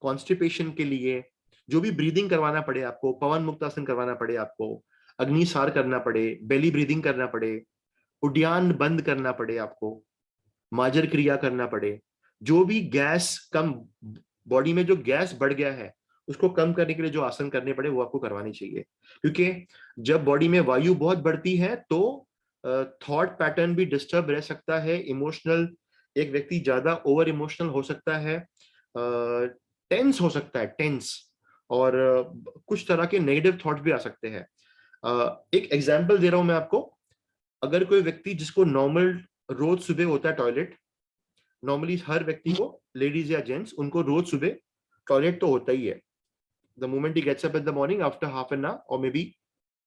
कॉन्स्टिपेशन के लिए जो भी ब्रीदिंग करवाना पड़े आपको, पवन मुक्तासन करवाना पड़े आपको, अग्निसार करना पड़े, बेली ब्रीदिंग करना पड़े, उड्यान बंद करना पड़े आपको, माजर क्रिया करना पड़े, जो भी गैस कम, बॉडी में जो गैस बढ़ गया है उसको कम करने के लिए जो आसन करने पड़े वो आपको करवानी चाहिए. क्योंकि जब बॉडी में वायु बहुत बढ़ती है तो थॉट पैटर्न भी डिस्टर्ब रह सकता है. इमोशनल, एक व्यक्ति ज्यादा ओवर इमोशनल हो सकता है, टेंस हो सकता है, टेंस, और कुछ तरह के नेगेटिव थॉट्स भी आ सकते हैं. एक एग्जांपल दे रहा हूं मैं आपको. अगर कोई व्यक्ति जिसको नॉर्मल रोज सुबह होता है टॉयलेट, नॉर्मली हर व्यक्ति को, लेडीज या जेंट्स, उनको रोज सुबह टॉयलेट तो होता ही है. The moment he gets up in the morning, after half an hour or maybe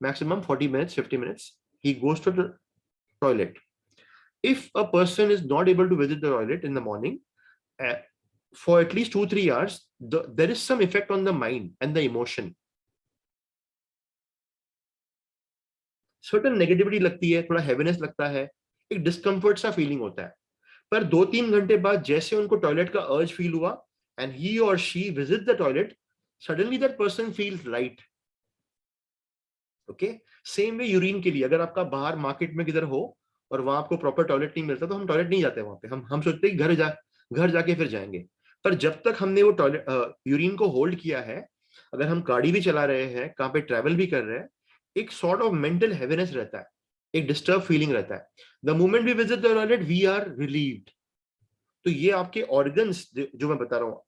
maximum 40 minutes, 50 minutes, he goes to the toilet. If a person is not able to visit the toilet in the morning for at least 2-3 hours, there is some effect on the mind and the emotion. Certain negativity लगती है, थोड़ा heaviness लगता है, एक discomfort सा feeling होता है. पर 2-3 घंटे बाद जैसे उनको टॉयलेट का urge feel हुआ and he or she visits the toilet, suddenly that person feels light. Okay, same way urine के लिए, अगर आपका बाहर मार्केट में किधर हो और वहां आपको प्रॉपर टॉयलेट नहीं मिलता तो हम टॉयलेट नहीं जाते वहां पे. हम सोचते हैं घर जाके फिर जाएंगे. पर जब तक हमने वो टॉयलेट यूरिन को होल्ड किया है, अगर हम गाड़ी भी चला रहे हैं, कहाँ पे ट्रैवल भी कर रहे हैं, एक सॉर्ट ऑफ मेंटल हैवीनेस रहता है, एक डिस्टर्ब फीलिंग रहता है. The moment we visit the toilet we are relieved. तो ये आपके ऑर्गन्स जो मैं बता रहा हूँ,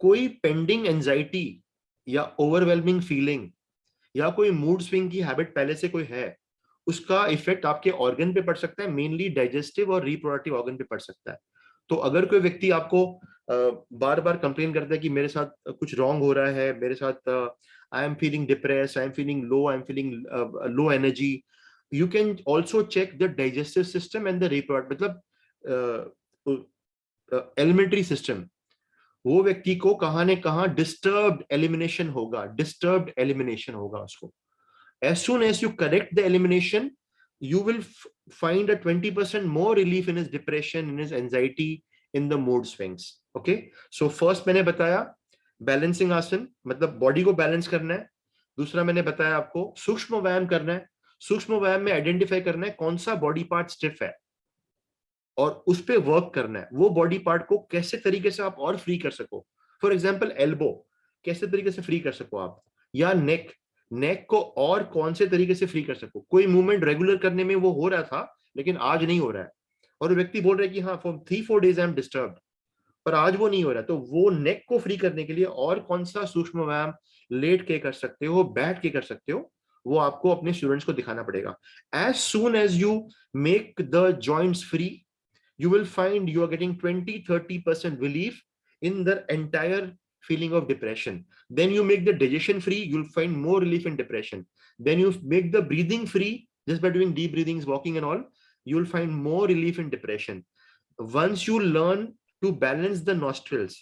कोई पेंडिंग एंजाइटी या ओवरवेलमिंग फीलिंग या कोई मूड स्विंग की हैबिट पहले से कोई है, उसका इफेक्ट आपके ऑर्गन पे पड़ सकता है, मेनली डाइजेस्टिव और रिप्रोडक्टिव ऑर्गन पे पड़ सकता है। तो अगर कोई व्यक्ति आपको बार बार कंप्लेन करता है कि मेरे साथ कुछ रॉन्ग हो रहा है, मेरे साथ I am feeling depress, I am feeling low, I am feeling low energy, you can also check the digestive system and the reproduct, मतलब एलिमेंट्री सिस्टम। वो व्यक्ति को कहां न कहां डिस्टर्ब्ड एलिमिनेशन होगा, डिस्टर्ब्ड एलिमिनेशन होगा उसको। As soon as you correct the elimination, you will find a 20% more relief in his depression, in his anxiety, in the mood swings. Okay, so first मैंने बताया बैलेंसिंग आसन, मतलब body को balance करना है। दूसरा मैंने बताया आपको सूक्ष्म व्यायाम करना है। सूक्ष्म व्यायाम में आइडेंटिफाई करना है कौन सा बॉडी पार्ट स्टिफ है और उस पर वर्क करना है। वो बॉडी पार्ट को कैसे तरीके से आप और फ्री कर सको, फॉर एग्जाम्पल एल्बो कैसे तरीके से फ्री कर सको आप, या नेक, नेक को और कौन से तरीके से फ्री कर सको। कोई मूवमेंट रेगुलर करने में वो हो रहा था लेकिन आज नहीं हो रहा है, और व्यक्ति बोल रहा है कि हाँ for 3-4 days I am disturbed, पर आज वो नहीं हो रहा, तो वो नेक को फ्री करने के लिए और कौन सा सूक्ष्म व्यायाम लेट के कर सकते हो, बैठ के कर सकते हो, वो आपको अपने स्टूडेंट्स को दिखाना पड़ेगा। As soon as you make the joints free, you will find you are getting 20-30% relief in the entire feeling of depression. Then you make the digestion free, you'll find more relief in depression. Then you make the breathing free, just by doing deep breathings, walking and all, you'll find more relief in depression. Once you learn to balance the nostrils,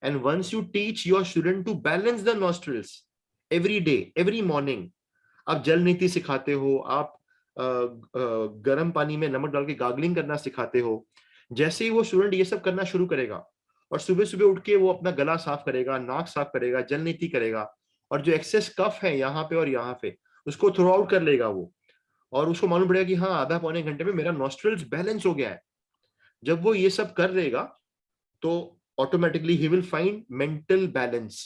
and once you teach your student to balance the nostrils every day, every morning, आप जल नीति सिखाते हो, आप गर्म पानी में नमक डाल के गार्गलिंग करना सिखाते हो, जैसे ही वो स्टूडेंट ये सब करना शुरू करेगा और सुबह सुबह उठ के वो अपना गला साफ करेगा, नाक साफ करेगा, जल नीति करेगा, और जो एक्सेस कफ है यहाँ पे और यहाँ पे उसको थ्रो आउट कर लेगा वो, और उसको मालूम पड़ेगा कि हाँ आधा पौने घंटे में मेरा नॉस्ट्रल्स बैलेंस हो गया है। जब वो ये सब कर लेगा तो automatically he will find mental balance.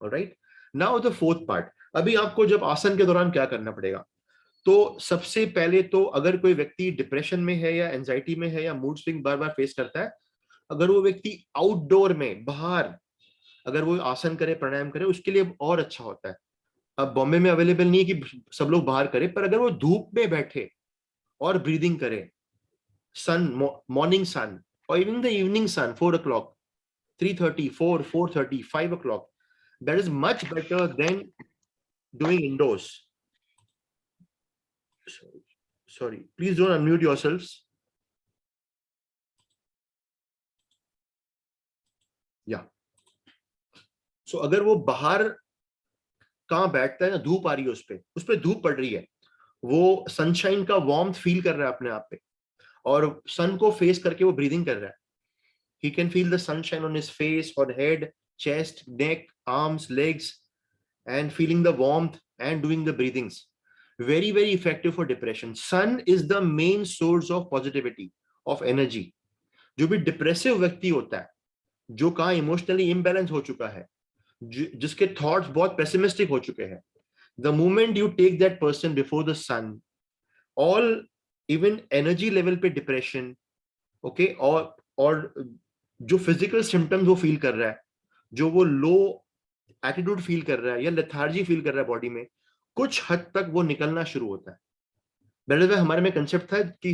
Alright, now the fourth part, अभी आपको जब आसन के दौरान क्या करना पड़ेगा। तो सबसे पहले तो अगर कोई व्यक्ति डिप्रेशन में है या एंजाइटी में है या मूड स्विंग बार बार फेस करता है, अगर वो व्यक्ति आउटडोर में, बाहर अगर वो आसन करे, प्राणायाम करे, उसके लिए और अच्छा होता है। अब बॉम्बे में अवेलेबल नहीं है कि सब लोग बाहर करें, पर अगर वो धूप में बैठे और ब्रीदिंग करे, सन, मॉर्निंग सन और even the evening sun, 4 o'clock, 3:30, 4, 4:30, 5 o'clock, that is much better than doing indoors. Sorry, please don't unmute yourselves. Yeah. So अगर वो बाहर कहाँ बैठता है ना, धूप आ रही है उस पे धूप पड़ रही है, वो सनशाइन का वार्मथ फील कर रहा है अपने आप पे, और सन को फेस करके वो ब्रीदिंग कर रहा है। He can feel the sunshine on his face or head, chest, neck, arms, legs, and feeling the warmth and doing the breathings. Very, very effective for depression. Sun is the main source of positivity, of energy. जो भी depressive व्यक्ति होता है, जो कहाँ emotionally imbalance हो चुका है, जिसके थॉट्स बहुत पेसिमिस्टिक हो चुके हैं, the moment you take that person before the sun, all even energy level पे डिप्रेशन, ओके, और जो फिजिकल सिम्टम्स वो फील कर रहा है, जो वो लो एटीट्यूड फील कर रहा है या लेथार्जी फील कर रहा है बॉडी में, कुछ हद तक वो निकलना शुरू होता है। दैट इज हमारे में कंसेप्ट था कि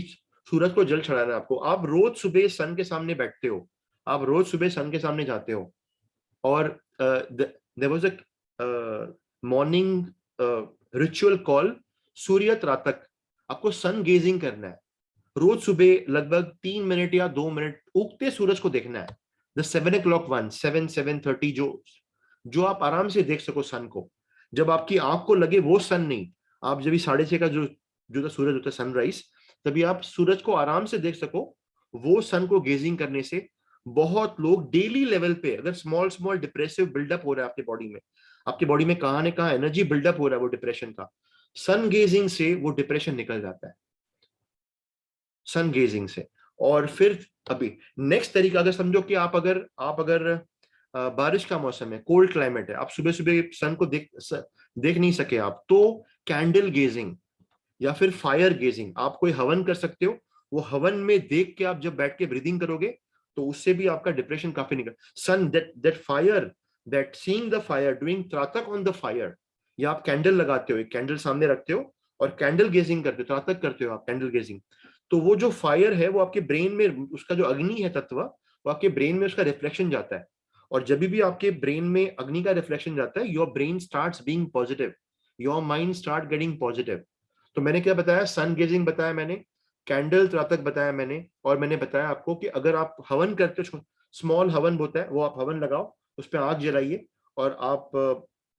सूरज को जल चढ़ाना है आपको। आप रोज सुबह सन के सामने बैठते हो, आप रोज सुबह सन के सामने जाते हो, और there was a morning ritual call Surya tratak. आपको सन गेजिंग करना है रोज सुबह, लगभग 3 मिनट या 2 मिनट उगते सूरज को देखना है। द 7 o'clock वन, 7-7:30, जो आप आराम से देख सको सन को। जब आपकी आंख को लगे वो सन नहीं, आप जब 6:30 का जो सूरज होता है सनराइज, तभी आप सूरज को आराम से देख सको। वो सन को गेजिंग करने से बहुत लोग डेली लेवल पे, अगर स्मॉल डिप्रेसिव बिल्डअप हो रहा है आपके बॉडी में कहां न कहां एनर्जी बिल्डअप हो रहा है वो डिप्रेशन का, सन गेजिंग से वो डिप्रेशन निकल जाता है, सन गेजिंग से। और फिर अभी नेक्स्ट तरीका, अगर समझो कि आप अगर बारिश का मौसम है, कोल्ड क्लाइमेट है, आप सुबह सुबह सन को देख नहीं सके आप, तो कैंडल गेजिंग या फिर फायर गेजिंग, आप कोई हवन कर सकते हो। वो हवन में देख के आप जब बैठ के ब्रीदिंग करोगे तो उससे भी आपका डिप्रेशन काफी निकल। Sun that fire, that seeing the fire, doing tratak on the fire, या आप कैंडल लगाते हो, एक कैंडल सामने रखते हो और कैंडल गेजिंग करते हो, त्राटक करते हो आप कैंडल गेजिंग, तो वो जो फायर है वो आपके ब्रेन में, उसका जो अग्नि है तत्व, वो आपके ब्रेन में उसका रिफ्लेक्शन जाता है, और जब भी आपके ब्रेन में अग्नि का रिफ्लेक्शन जाता है, your brain starts being positive, your mind start getting positive. तो मैंने क्या बताया, सन गेजिंग बताया मैंने, कैंडल त्राटक बताया मैंने, और मैंने बताया आपको कि अगर आप हवन करते हो, स्मॉल हवन होता है, वो आप हवन लगाओ, उस पर आग जलाइए, और आप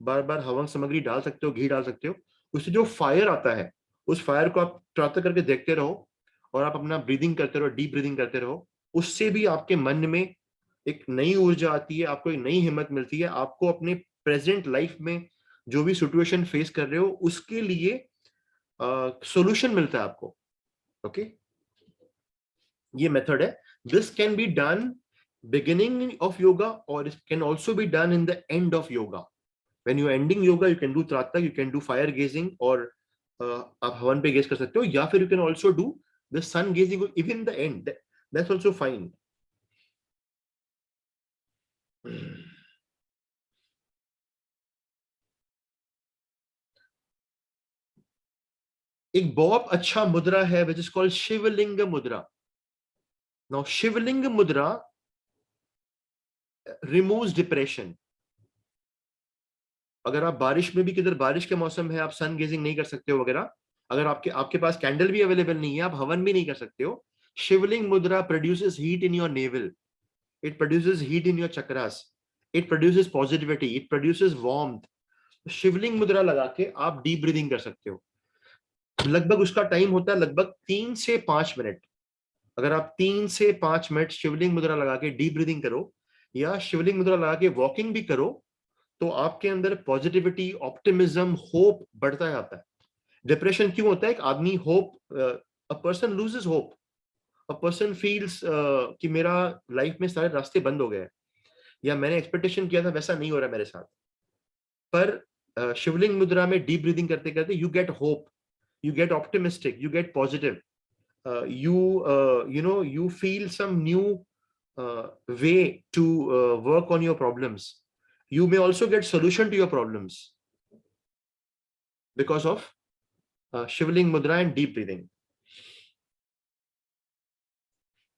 बार बार हवन सामग्री डाल सकते हो, घी डाल सकते हो, उससे जो फायर आता है उस फायर को आप त्राटक करके देखते रहो, और आप अपना ब्रीदिंग करते रहो, डीप ब्रीदिंग करते रहो, उससे भी आपके मन में एक नई ऊर्जा आती है, आपको एक नई हिम्मत मिलती है, आपको अपने प्रेजेंट लाइफ में जो भी सिचुएशन फेस कर रहे हो उसके लिए सॉल्यूशन मिलता है आपको। ओके, ये मेथड है। This can be done beginning of yoga, or it can also be done in the end of yoga. When you are ending yoga, you can do tratak, you can do fire gazing, or आप हवन पे gauge कर सकते हो, या फिर you can also do the sun gazing even in the end. That's also fine. एक बहुत अच्छा मुद्रा है which is called शिवलिंग मुद्रा. Now शिवलिंग मुद्रा removes depression. अगर आप बारिश में भी, किधर बारिश के मौसम है, आप सन गेजिंग नहीं कर सकते हो वगैरह, अगर आपके आपके पास कैंडल भी अवेलेबल नहीं है, आप हवन भी नहीं कर सकते हो, Shivling mudra produces heat in your navel, it produces heat in your chakras, it produces positivity, it produces warmth. Shivling मुद्रा लगा के आप डीप ब्रीदिंग कर सकते हो। लगभग उसका टाइम होता है लगभग 3 से 5 मिनट। अगर आप 3 से 5 मिनट शिवलिंग मुद्रा लगा के डीप ब्रीदिंग करो, या शिवलिंग मुद्रा लगा के वॉकिंग भी करो, तो आपके अंदर पॉजिटिविटी, ऑप्टिमिज्म, होप बढ़ता जाता है। डिप्रेशन क्यों होता है? एक आदमी hope, a person loses hope, a person feels कि मेरा लाइफ में सारे रास्ते बंद हो गए, या मैंने एक्सपेक्टेशन किया था वैसा नहीं हो रहा मेरे साथ। पर शिवलिंग मुद्रा में डीप ब्रीदिंग करते करते you get hope, you get optimistic, you get positive, you feel some new way to work on your problems. You may also get solution to your problems because of शिवलिंग मुद्रा and deep breathing.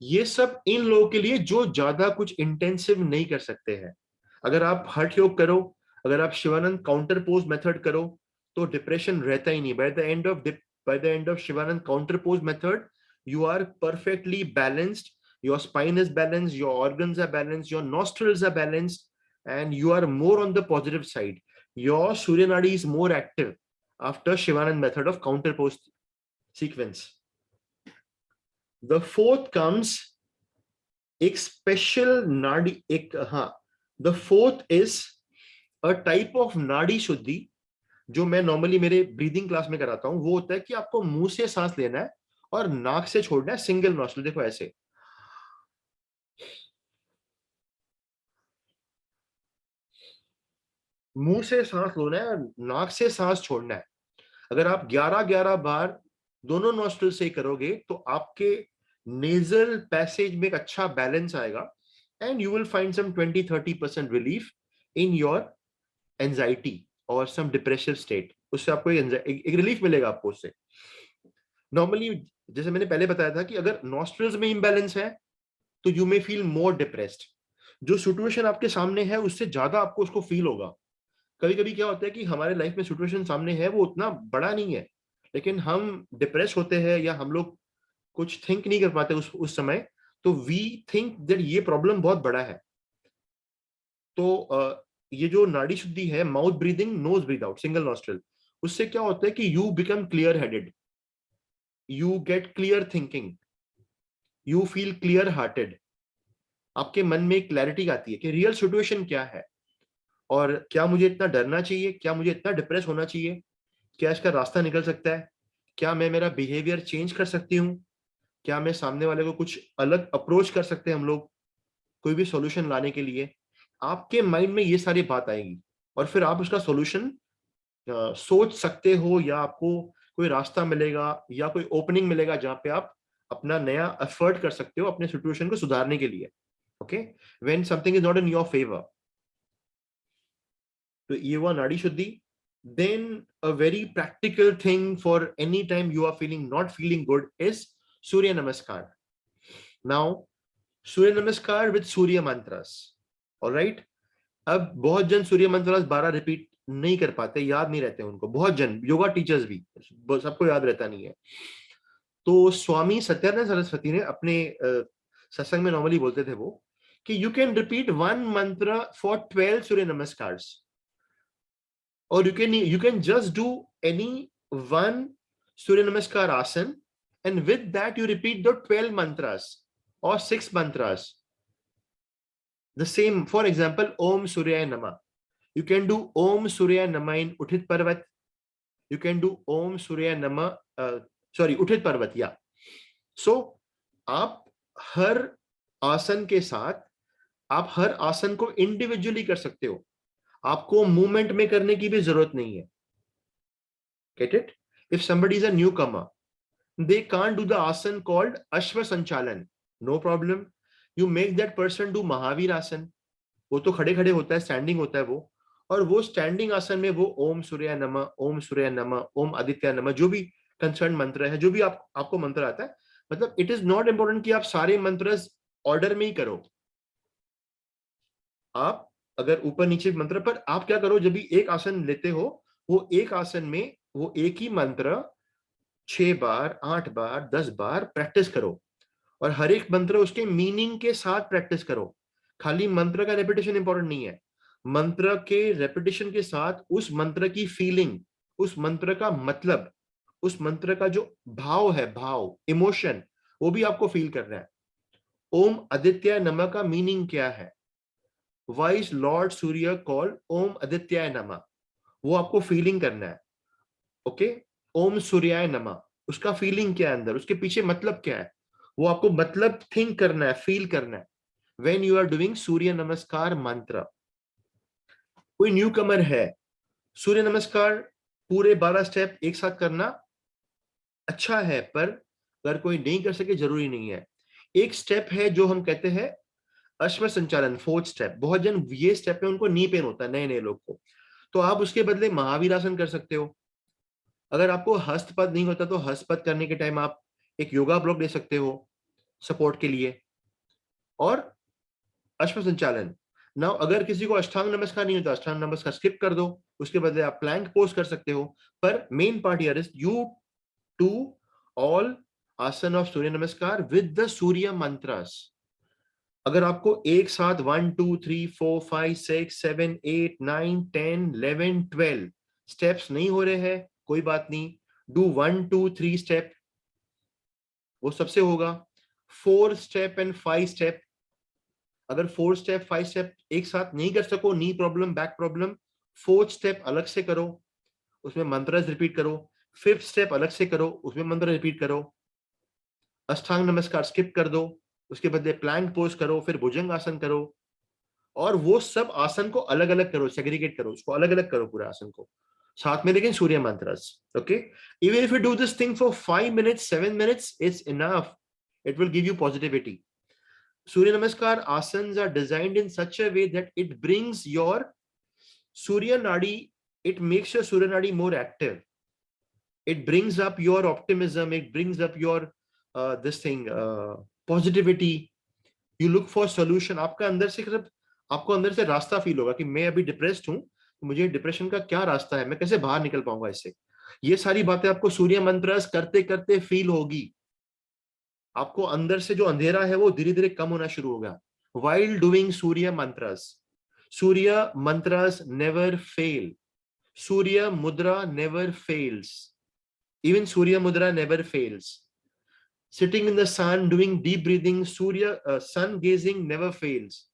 ये सब इन लोगों के लिए जो ज्यादा कुछ intensive नहीं कर सकते हैं। अगर आप हठ योग करो, अगर आप शिवानंद काउंटर पोज मेथड करो, तो डिप्रेशन रहता ही नहीं। by the end of Shivanand counter pose method, you are perfectly balanced, your spine is balanced, your organs are balanced, your nostrils are balanced, and you are more on the positive side. Your Surya Nadi is more active after Shivanand method of counter pose sequence. The fourth comes एक special नाड़ी, एक the fourth is a type of नाड़ी शुद्धि जो मैं normally मेरे breathing class में कराता हूं। वो होता है कि आपको मुंह से सांस लेना है और नाक से छोड़ना है, सिंगल नॉस्ट्रिल। देखो ऐसे, मुंह से सांस लेना है और नाक से सांस छोड़ना है। अगर आप 11-11 बार दोनों नॉस्ट्रिल से करोगे तो आपके नेजल पैसेज में एक अच्छा बैलेंस आएगा, and you will find some 20-30% relief in your anxiety और सम डिप्रेसिव स्टेट। उससे आपको एक रिलीफ मिलेगा आपको उससे। नॉर्मली जैसे मैंने पहले बताया था कि अगर नॉस्ट्रिल्स में इम्बैलेंस है तो you may feel more depressed. जो सिचुएशन आपके सामने है उससे ज्यादा आपको उसको फील होगा। कभी कभी क्या होता है कि हमारे लाइफ में सिचुएशन सामने है, वो उतना बड़ा नहीं है, लेकिन हम डिप्रेस होते हैं या हम लोग कुछ थिंक नहीं कर पाते उस समय, तो वी थिंक दैट ये प्रॉब्लम बहुत बड़ा है। तो ये जो नाड़ी शुद्धि है, mouth breathing, nose breathe out, single nostril, उससे क्या होता है कि you become clear headed, you get clear thinking, you feel clear hearted. आपके मन में क्लैरिटी आती है कि रियल सिचुएशन क्या है, और क्या मुझे इतना डरना चाहिए, क्या मुझे इतना डिप्रेस होना चाहिए, क्या इसका रास्ता निकल सकता है, क्या मैं मेरा बिहेवियर चेंज कर सकती हूँ, क्या मैं सामने वाले को कुछ अलग अप्रोच कर सकते हैं हम लोग कोई भी सॉल्यूशन लाने के लिए। आपके माइंड में ये सारी बात आएगी, और फिर आप उसका सॉल्यूशन सोच सकते हो, या आपको कोई रास्ता मिलेगा या कोई ओपनिंग मिलेगा जहां पे आप अपना नया एफर्ट कर सकते हो अपने सिचुएशन को सुधारने के लिए। Okay, when something is not in your favor. तो ये हुआ नाड़ी शुद्धि. Then a very practical thing for any time you are feeling not feeling good is Surya Namaskar. Now, Surya Namaskar with Surya mantras. All right. अब बहुत जन सूर्य mantras 12 repeat नहीं कर पाते, याद नहीं रहते उनको, बहुत जन योगा टीचर्स भी, सबको याद रहता नहीं है. तो स्वामी सत्यानंद सरस्वती ने अपने सत्संग में नॉर्मली बोलते थे वो कि यू कैन रिपीट वन मंत्र फॉर 12 सूर्य नमस्कार, और you can just do any one Surya Namaskar asan, and with that you repeat the 12 mantras or 6 mantras. The same, for example, Om Suryaya Namah. You can do Om Suryaya Namah in Uthit Parvat. You can do Om Suryaya Namah, Uthit Parvat, yeah. So, आप हर आसन के साथ आप हर आसन को individually कर सकते हो, आपको मूवमेंट में करने की भी जरूरत नहीं है. Get it? If somebody is a newcomer, they can't do the asan called Ashva Sanchalan. No problem. You make that person do Mahavir asan. वो तो खड़े खड़े होता है, स्टैंडिंग होता है वो, और वो स्टैंडिंग आसन में वो ओम सूर्य नमः, ओम सूर्य नमः, ओम आदित्य नमः, जो भी कंसर्न मंत्र है, जो भी आपको मंत्र आता है, मतलब इट इज नॉट इंपॉर्टेंट कि आप सारे मंत्र ऑर्डर में ही करो. आप अगर ऊपर नीचे मंत्र पर आप क्या करो, जब भी एक आसन लेते हो, वो एक आसन में वो एक ही मंत्र 6 बार, 8 बार, 10 बार प्रैक्टिस करो, और हर एक मंत्र उसके मीनिंग के साथ प्रैक्टिस करो. खाली मंत्र का रेपिटेशन इंपॉर्टेंट नहीं है, मंत्र के रेपिटेशन के साथ उस मंत्र की फीलिंग, उस मंत्र का मतलब, उस मंत्र का जो भाव है, भाव, इमोशन, वो भी आपको फील करना है. ओम आदित्य नमः का मीनिंग क्या है? Why is Lord Surya called Om Adityaya Namah? वो आपको फीलिंग करना है. ओके, ओम सूर्याय नमः, उसका फीलिंग क्या है अंदर, उसके पीछे मतलब क्या है, वो आपको मतलब थिंक करना है, फील करना है. When you are doing सूर्य नमस्कार मंत्र. कोई न्यू कमर है, सूर्य नमस्कार पूरे 12 स्टेप एक साथ करना अच्छा है, पर अगर कोई नहीं कर सके जरूरी नहीं है. एक स्टेप है जो हम कहते हैं अश्व संचालन, 4th स्टेप. बहुत जन ये स्टेप में उनको नी पेन होता है, नए नए लोग को, तो आप उसके बदले महावीर आसन कर सकते हो. अगर आपको हस्तपद नहीं होता तो हस्तपद करने के टाइम आप एक योगा ब्लॉक दे सकते हो सपोर्ट के लिए, और अश्व संचालन. नाउ अगर किसी को अष्टांग नमस्कार नहीं होता, अष्टांग नमस्कार स्किप कर दो, उसके बदले आप प्लैंक पोज कर सकते हो. पर main part here is you to all asana of Surya Namaskar with the सूर्य मंत्रस. अगर आपको एक साथ 1 2 3 4 5 6 7 8 9 10 11 12 स्टेप्स नहीं हो रहे हैं, कोई बात नहीं, डू 1 2 3 स्टेप, वो सबसे होगा. 4 स्टेप एंड 5 स्टेप, अगर 4 स्टेप 5 स्टेप एक साथ नहीं कर सको, knee problem, back problem, 4th step अलग से करो, उसमें मंत्र रिपीट करो. 5th स्टेप अलग से करो, उसमें मंत्र रिपीट करो. अष्टांग नमस्कार स्किप कर दो, उसके बदले प्लैंक पोज करो, फिर भुजंग आसन करो, और वो सब आसन को अलग अलग करो, सेग्रीगेट करो, उसको अलग अलग करो पूरे आसन को साथ में, लेकिन Surya mantras. Okay, even if you do this thing for 5 minutes 7 minutes, it's enough, it will give you positivity. Surya Namaskar asanas are designed in such a way that it brings your Surya Nadi, it makes your Surya Nadi more active. It brings up your optimism, it brings up your positivity. You look for solution. आपका अंदर से सिर्फ आपको अंदर से रास्ता feel होगा कि मैं अभी डिप्रेस्ड हूं, तो मुझे डिप्रेशन का क्या रास्ता है, मैं कैसे बाहर निकल पाऊंगा इससे. ये सारी बातें आपको सूर्य मंत्र करते करते फील होगी. आपको अंदर से जो अंधेरा है वो धीरे धीरे कम होना शुरू होगा while doing Surya mantras. Surya mantras never fail. Surya mudra never fails. Even Surya mudra never fails. Sitting in the sun doing deep breathing, Surya sun gazing never fails.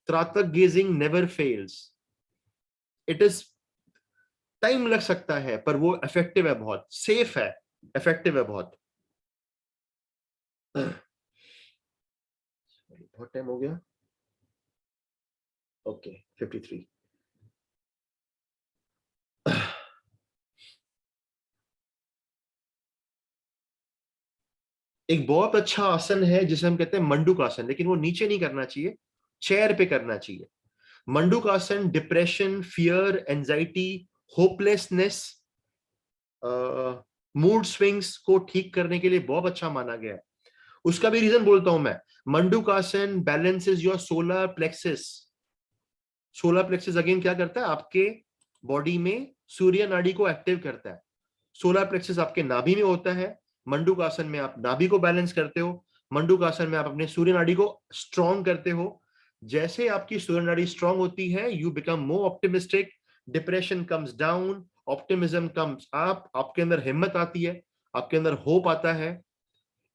Tratak gazing never fails. It is time लग सकता है, पर वो effective है, बहुत safe है, effective है बहुत. बहुत टाइम हो गया. ओके, 53. एक बहुत अच्छा आसन है जिसे हम कहते हैं मंडूक आसन, लेकिन वो नीचे नहीं करना चाहिए, चेयर पे करना चाहिए। मंडूक आसन depression, fear, anxiety, hopelessness, mood swings को ठीक करने के लिए बहुत अच्छा माना गया है। उसका भी रीजन बोलता हूं मैं। मंडूक आसन balances your solar plexus. Solar plexus again क्या करता है, आपके बॉडी में सूर्य नाड़ी को एक्टिव करता है। सोलर प्लेक्सिस आपके नाभि में होता है। मंडूक आसन में आप नाभि को बैलेंस करते हो। मंडूक आसन में आप अपने सूर्य नाड़ी को स्ट्रॉन्ग करते हो। जैसे आपकी सूर्य नाड़ी स्ट्रॉन्ग होती है, you become more optimistic, depression comes down, optimism comes up, आपके अंदर हिम्मत आती है, आपके अंदर होप आता है,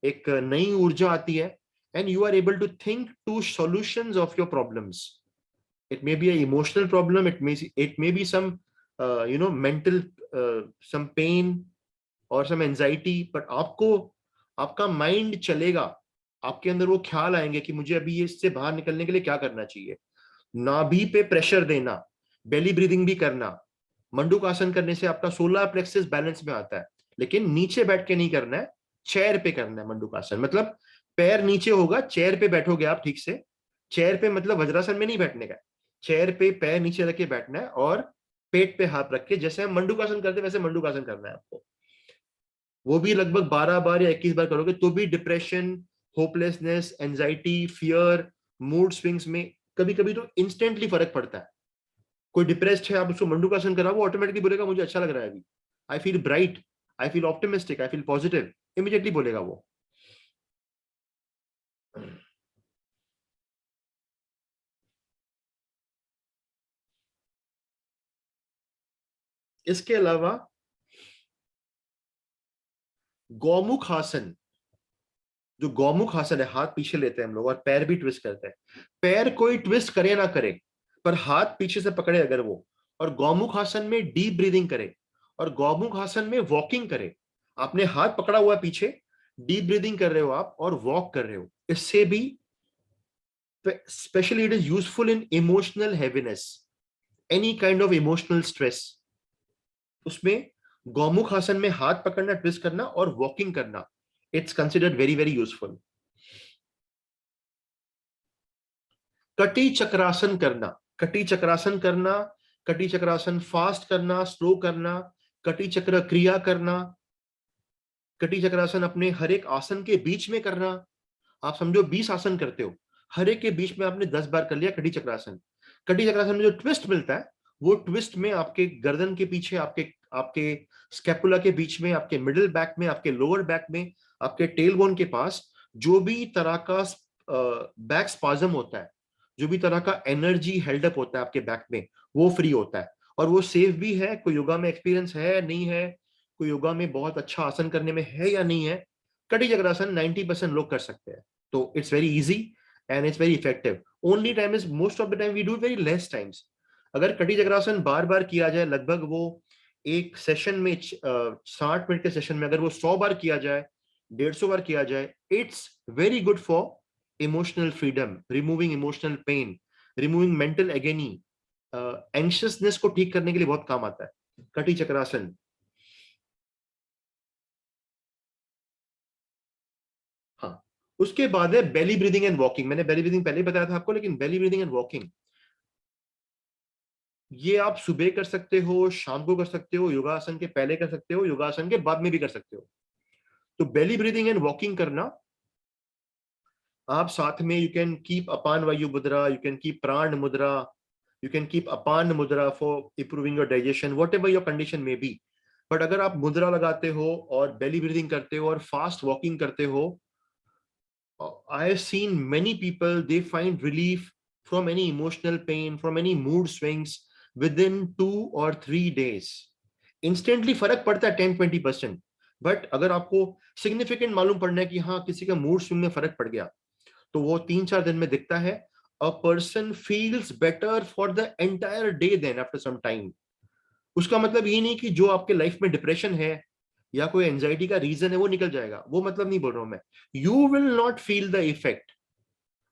एक नई ऊर्जा आती है, and you are able to think to solutions of your problems. It may be an emotional problem, it may be some mental some pain or some anxiety, but आपको आपका माइंड चलेगा, आपके अंदर वो ख्याल आएंगे कि मुझे अभी ये इससे बाहर निकलने के लिए क्या करना चाहिए। नाभि पे प्रेशर देना, बेली ब्रीदिंग भी करना। मंडूक आसन करने से आपका सोलर प्लेक्सस बैलेंस में आता है, लेकिन नीचे बैठ के नहीं करना है, चेयर पे करना है मंडूक आसन। मतलब पैर नीचे होगा, चेयर पे बैठोगे आप ठीक से। चेयर पे मतलब वज्रासन में नहीं बैठने का, चेयर पे पैर नीचे रख के बैठना है और पेट पे हाथ रख के, जैसे हम मंडूक आसन करते हैं वैसे मंडूक आसन करना है आपको। वो भी लगभग 12 बार या 21 बार करोगे तो भी depression, hopelessness, anxiety, fear, mood swings में कभी कभी तो इंस्टेंटली फर्क पड़ता है। कोई डिप्रेस्ड है, आप उसको मंडूक आसन कराओ, वो ऑटोमेटिकली बोलेगा मुझे अच्छा लग रहा है अभी, I feel bright, I feel optimistic, I feel positive, immediately बोलेगा वो। इसके अलावा गौमुख आसन, जो गौमुख आसन है, हाथ पीछे लेते हैं हम लोग और पैर भी ट्विस्ट करते हैं। पैर कोई ट्विस्ट करे ना करे, पर हाथ पीछे से पकड़े अगर वो, और गौमुख आसन में डीप ब्रीदिंग करे, और गौमुख आसन में वॉकिंग करे। आपने हाथ पकड़ा हुआ है पीछे, डीप ब्रीदिंग कर रहे हो आप और वॉक कर रहे हो। इससे भी specially it is useful in emotional heaviness, any kind of emotional stress. उसमें गौमुख आसन में हाथ पकड़ना, ट्विस्ट करना और वॉकिंग करना, it's considered very very useful. कटी चक्रासन करना, कटी चक्रासन करना, कटी चक्रासन फास्ट करना, स्लो करना, कटी चक्र क्रिया करना, कटी चक्रासन अपने हर एक आसन के बीच में करना। आप समझो 20 आसन करते हो, हर एक के बीच में आपने 10 बार कर लिया कटी चक्रासन। कटी चक्रासन में जो ट्विस्ट मिलता है, वो ट्विस्ट में आपके गर्दन के पीछे, आपके आपके स्कैपुला के बीच में, आपके मिडिल बैक में, आपके लोअर बैक में, आपके टेल बोन के पास जो भी तरह का बैक स्पाज्म होता है, जो भी तरह का एनर्जी हेल्ड अप होता है आपके बैक में, वो फ्री होता है और वो सेफ भी है। कोई योगा में एक्सपीरियंस है नहीं है, कोई योगा में बहुत अच्छा आसन करने में है या नहीं है, कटी चक्रासन 90% लोग कर सकते हैं। तो it's very easy and it's very effective. Only time is most of the time we do very less times. अगर कटी चक्रासन बार बार किया जाए, लगभग वो एक सेशन में 60 मिनट के सेशन में अगर वो 100 बार किया जाए, 150 बार किया जाए, it's very good for emotional freedom, removing emotional pain, removing mental agony, anxiousness को ठीक करने के लिए बहुत काम आता है कटी चक्रासन। हाँ, उसके बाद है बेली ब्रीदिंग एंड वॉकिंग। मैंने बेली ब्रीदिंग पहले ही बताया था आपको, लेकिन बेली ब्रीदिंग एंड वॉकिंग ये आप सुबह कर सकते हो, शाम को कर सकते हो, योगासन के पहले कर सकते हो, योगासन के बाद में भी कर सकते हो। तो बेली ब्रीदिंग एंड वॉकिंग करना, आप साथ में यू कैन कीप अपान वायु मुद्रा, यू कैन कीप प्राण मुद्रा, यू कैन कीप अपान मुद्रा for improving your digestion, what ever your condition में बी। बट अगर आप मुद्रा लगाते हो और बेली ब्रीदिंग करते हो और फास्ट वॉकिंग करते हो, I have seen many people, they find relief from any emotional pain, from any mood swings within 2 or 3 days. Instantly फर्क पड़ता है 10-20%। बट अगर आपको सिग्निफिकेंट मालूम पड़ना है कि हाँ किसी का मूड स्विंग में फर्क पड़ गया, तो वो 3-4 दिन में दिखता है। A person feels better for the entire day then after some time. उसका मतलब ये नहीं कि जो आपके लाइफ में डिप्रेशन है या कोई एंजाइटी का रीजन है वो निकल जाएगा, वो मतलब नहीं बोल रहा हूं मैं। You will not feel the effect,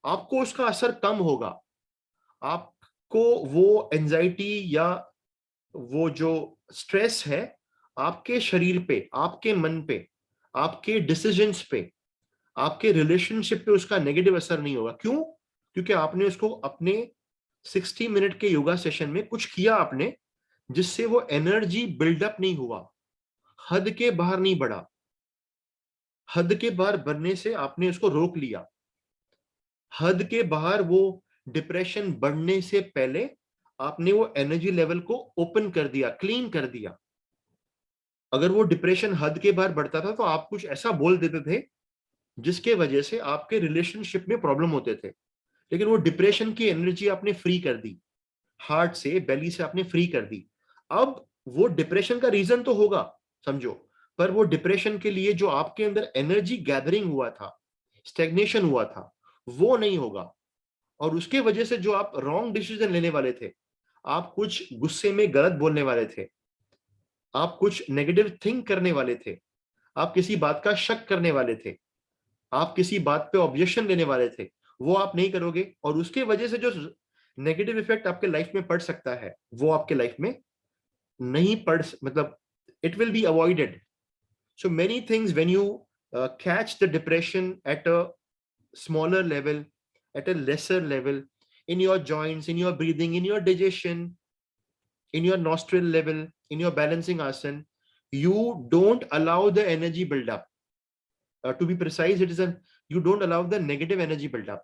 आपको उसका असर कम होगा। आपको वो एंजाइटी या वो जो स्ट्रेस है आपके शरीर पे, आपके मन पे, आपके डिसीजंस पे, आपके रिलेशनशिप पे उसका नेगेटिव असर नहीं होगा। क्यों? क्योंकि आपने उसको अपने 60 मिनट के योगा सेशन में कुछ किया आपने जिससे वो एनर्जी बिल्डअप नहीं हुआ, हद के बाहर नहीं बढ़ा। हद के बाहर बढ़ने से आपने उसको रोक लिया। हद के बाहर वो डिप्रेशन बढ़ने से पहले आपने वो एनर्जी लेवल को ओपन कर दिया, क्लीन कर दिया। अगर वो डिप्रेशन हद के बाहर बढ़ता था तो आप कुछ ऐसा बोल देते थे जिसके वजह से आपके रिलेशनशिप में प्रॉब्लम होते थे। लेकिन वो डिप्रेशन की एनर्जी आपने फ्री कर दी, हार्ट से, बेली से आपने फ्री कर दी। अब वो डिप्रेशन का रीजन तो होगा, समझो, पर वो डिप्रेशन के लिए जो आपके अंदर एनर्जी गैदरिंग हुआ था, स्टेग्नेशन हुआ था, वो नहीं होगा। और उसके वजह से जो आप रॉन्ग डिसीजन लेने वाले थे, आप कुछ गुस्से में गलत बोलने वाले थे, आप कुछ नेगेटिव थिंक करने वाले थे, आप किसी बात का शक करने वाले थे, आप किसी बात पे ऑब्जेक्शन लेने वाले थे, वो आप नहीं करोगे। और उसके वजह से जो नेगेटिव इफेक्ट आपके लाइफ में पड़ सकता है वो आपके लाइफ में नहीं पड़, मतलब it will be avoided. So many things when you catch the depression at a smaller level, at a lesser level, in your joints, in your breathing, in your digestion, in your nostril level, in your balancing asana, you don't allow the energy build up. To be precise, it is a, you don't allow the negative energy build up.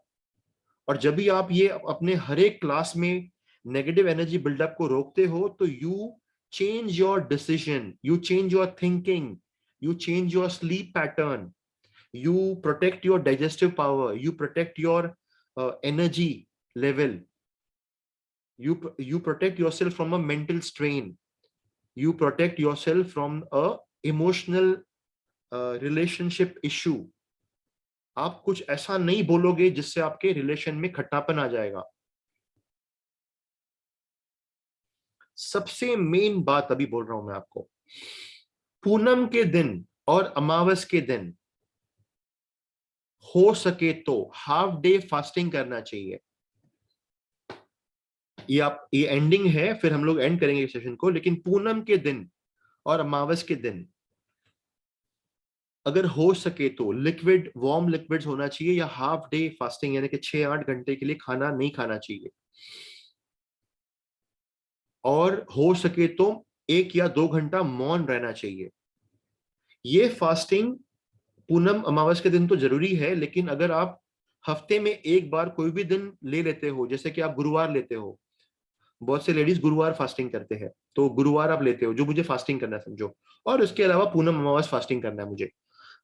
और जब भी आप ये अपने हर एक class में negative energy buildup को रोकते हो तो you change your decision, you change your thinking, you change your sleep pattern, you protect your digestive power, you protect your energy level, you protect yourself from a mental strain, you protect yourself from a emotional relationship issue. आप कुछ ऐसा नहीं बोलोगे जिससे आपके relation में खट्टापन आ जाएगा। सबसे मेन बात अभी बोल रहा हूं मैं आपको, पूनम के दिन और अमावस के दिन हो सके तो हाफ डे फास्टिंग करना चाहिए। ये एंडिंग है, फिर हम लोग एंड करेंगे सेशन को। लेकिन पूनम के दिन और अमावस के दिन अगर हो सके तो लिक्विड, वार्म लिक्विड्स होना चाहिए, या हाफ डे फास्टिंग यानी कि 6-8 घंटे के लिए खाना नहीं खाना चाहिए। और हो सके तो 1 या 2 घंटा मौन रहना चाहिए। ये फास्टिंग पूनम अमावस के दिन तो जरूरी है, लेकिन अगर आप हफ्ते में एक बार कोई भी दिन ले लेते हो, जैसे कि आप गुरुवार लेते हो, बहुत से लेडीज गुरुवार फास्टिंग करते हैं, तो गुरुवार आप लेते हो जो मुझे फास्टिंग करना है समझो, और उसके अलावा पूनम अमावस फास्टिंग करना है मुझे,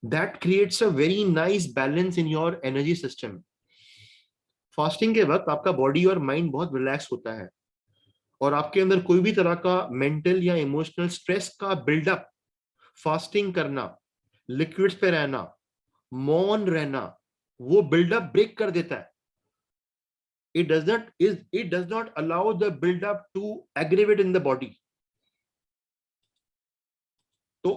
that creates a very nice balance in your energy system. Fasting के वक्त आपका बॉडी और माइंड बहुत रिलैक्स होता है, और आपके अंदर कोई भी तरह का मेंटल या इमोशनल स्ट्रेस का बिल्डअप, फास्टिंग करना, लिक्विड्स पे रहना, मौन रहना, वो बिल्डअप ब्रेक कर देता है। It does not allow the build up to aggravate in the body. तो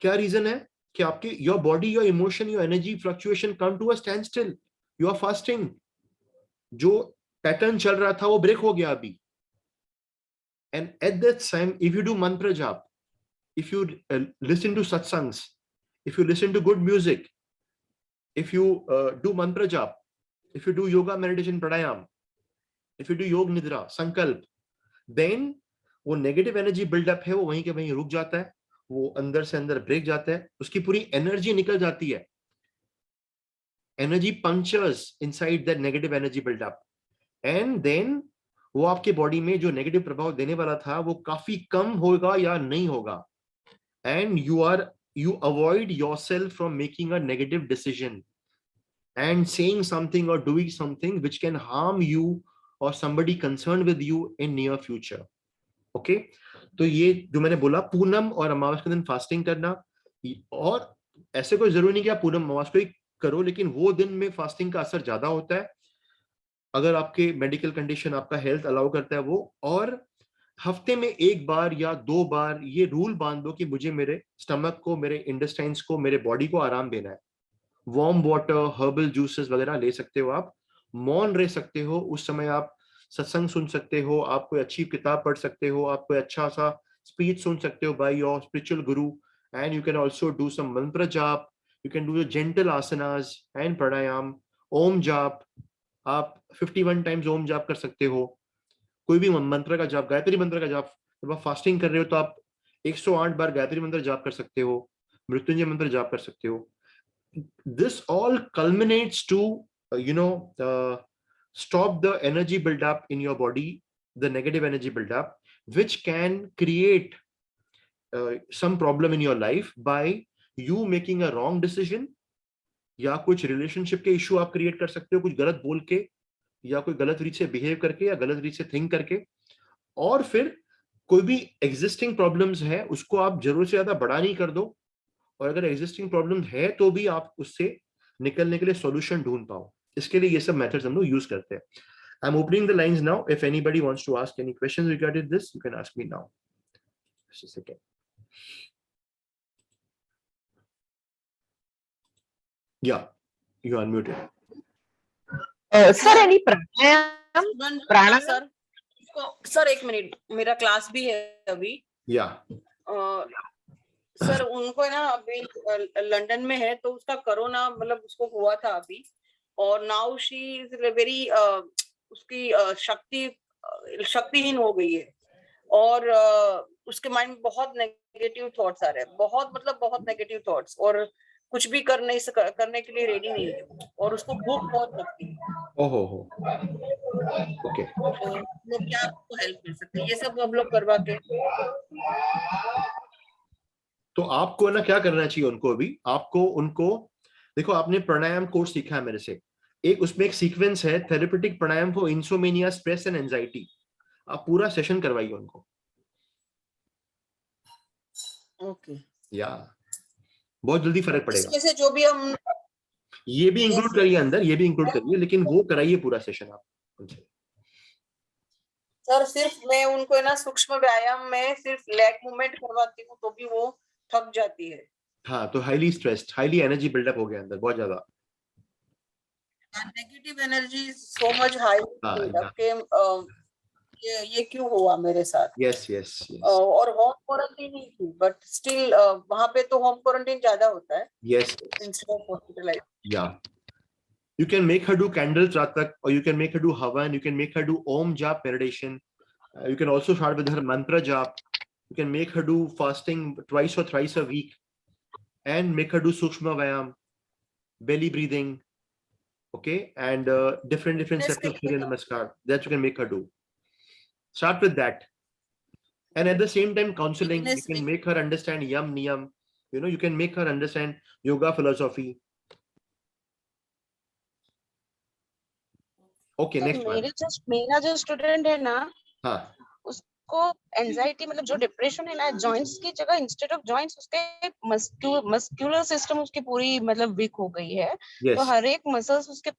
क्या रीजन है कि आपकी your body, your emotion, your energy fluctuation come to a stand still, you are fasting. जो पैटर्न चल रहा था वो ब्रेक हो गया अभी। And at that time if you do mantra jap, if you listen to satsangs, if you listen to good music, if you do mantra jap, if you do yoga, meditation, pranayam, if you do योग निद्रा, संकल्प, then वो negative energy buildup है वो वहीं के वहीं रुक जाता है, वो अंदर से अंदर ब्रेक जाता है, उसकी पूरी एनर्जी निकल जाती है। Energy punctures inside that negative energy buildup, and then वो आपके बॉडी में जो नेगेटिव प्रभाव देने वाला था वो काफी कम होगा या नहीं होगा। And you avoid yourself from making a negative decision and saying something or doing something which can harm you or somebody concerned with you in near future. Okay, तो ये जो मैंने बोला पूनम और अमावस के दिन फास्टिंग करना, और ऐसे कोई जरूरी नहीं कि आप पूनम अमावस को ही करो, लेकिन वो दिन में फास्टिंग का असर ज्यादा होता है अगर आपके मेडिकल कंडीशन, आपका हेल्थ अलाउ करता है वो। और हफ्ते में 1 बार या 2 बार ये रूल बांध दो कि मुझे मेरे स्टमक को, मेरे इंटेस्टाइन्स को, मेरे बॉडी को आराम देना है। वार्म वाटर, हर्बल जूसेस वगैरह ले सकते हो आप, मौन रह सकते हो, उस समय आप सत्संग सुन सकते हो, आप कोई अच्छी किताब पढ़ सकते हो, आप कोई अच्छा सा स्पीच सुन सकते हो by your spiritual guru, and you can also do some mantra jap, You can do the gentle asanas and pranayam. Om जाप, आप 51 times ओम जाप कर सकते हो. कोई भी मंत्र का जाप, गायत्री मंत्र का जाप, जब आप फास्टिंग कर रहे हो तो आप 108 बार गायत्री मंत्र जाप कर सकते हो, मृत्युंजय मंत्र जाप कर सकते हो. This all culminates to stop the energy build up in your body, the negative energy build up, which can create some problem in your life by you making a wrong decision, या कुछ relationship के issue आप create कर सकते हो कुछ गलत बोल के, या कोई गलत रीत से बिहेव करके, या गलत रीत से थिंक करके. और फिर कोई भी एग्जिस्टिंग प्रॉब्लम्स है उसको आप जरूरत से ज्यादा बड़ा नहीं कर दो, और अगर एग्जिस्टिंग प्रॉब्लम है तो भी आप उससे निकलने के लिए सॉल्यूशन ढूंढ पाओ. इसके लिए ये सब मेथड्स हम लोग यूज करते हैं. I am opening the lines now. If anybody wants to ask any questions regarding this, you can ask me now. Just a second. Yeah, you are unmuted. Sir any pranayama sir एक minute, मेरा class भी है अभी. Yeah. Sir उनको है ना अभी London में है, तो उसका कोरोना मतलब उसको हुआ था अभी, और नाउ शी इज वेरी उसकी शक्तिहीन हो गई है, और उसके माइंड में बहुत नेगेटिव थॉट्स आ रहे हैं, बहुत नेगेटिव थॉट्स, और कुछ भी करने के लिए रेडी नहीं है, और उसको भूख बहुत लगती है. ओहो, ओके. तो लोग क्या आपको हेल्प कर सकते हैं ये सब हम लोग करवा के? तो आपको ना क्या करना चाहिए उनको, अभी आपको उनको देखो, आपने प्राणायाम कोर्स सीखा है मेरे से, एक उसमें एक सीक्वेंस है therapeutic pranayama for insomnia, stress and anxiety. आप पूरा सेशन करवाइए उनको. ओके. या बहुत जल्दी फर्क पड़ेगा. इसमें से जो भी हम ये भी इंक्लूड करिए अंदर, ये भी इंक्लूड करिए, लेकिन वो कराइए पूरा सेशन आप उनसे. सर सिर्फ मैं उनको है ना सूक्ष्म व्यायाम में सिर्फ लेग मूवमेंट करवाती हूँ तो भी वो थक जाती है. हाँ, तो highly stressed, highly energy buildup हो गया अंदर बहुत ज्यादा. Negative energy so much high हाँ, ये क्यों हुआ मेरे साथ? Yes yes. और होम क्वारंटाइन ही थी, बट स्टिल वहां पे तो होम क्वारंटाइन ज्यादा होता है. यस. Instead of hospitalise. या you can make her do candles ratak, or you can make her do havan, you can make her do om jap meditation, you can also start with her mantra jap, you can make her do fasting twice or thrice a week, and make her do sukshma vyayam, belly breathing, okay, and different sets of surya namaskar that you can make her do. Start with that, and at the same time counseling, you can make her understand yam niyam, you can make her understand yoga philosophy. Okay, next one. मेरा जो student है ना, हाँ, उसको anxiety मतलब जो depression है ना, जॉइंट्स की जगह इंस्टेड ऑफ जॉइंट्स उसके मस्कुलर सिस्टम उसकी पूरी मतलब वीक हो गई है. yes. तो हर एक मसल्स उसके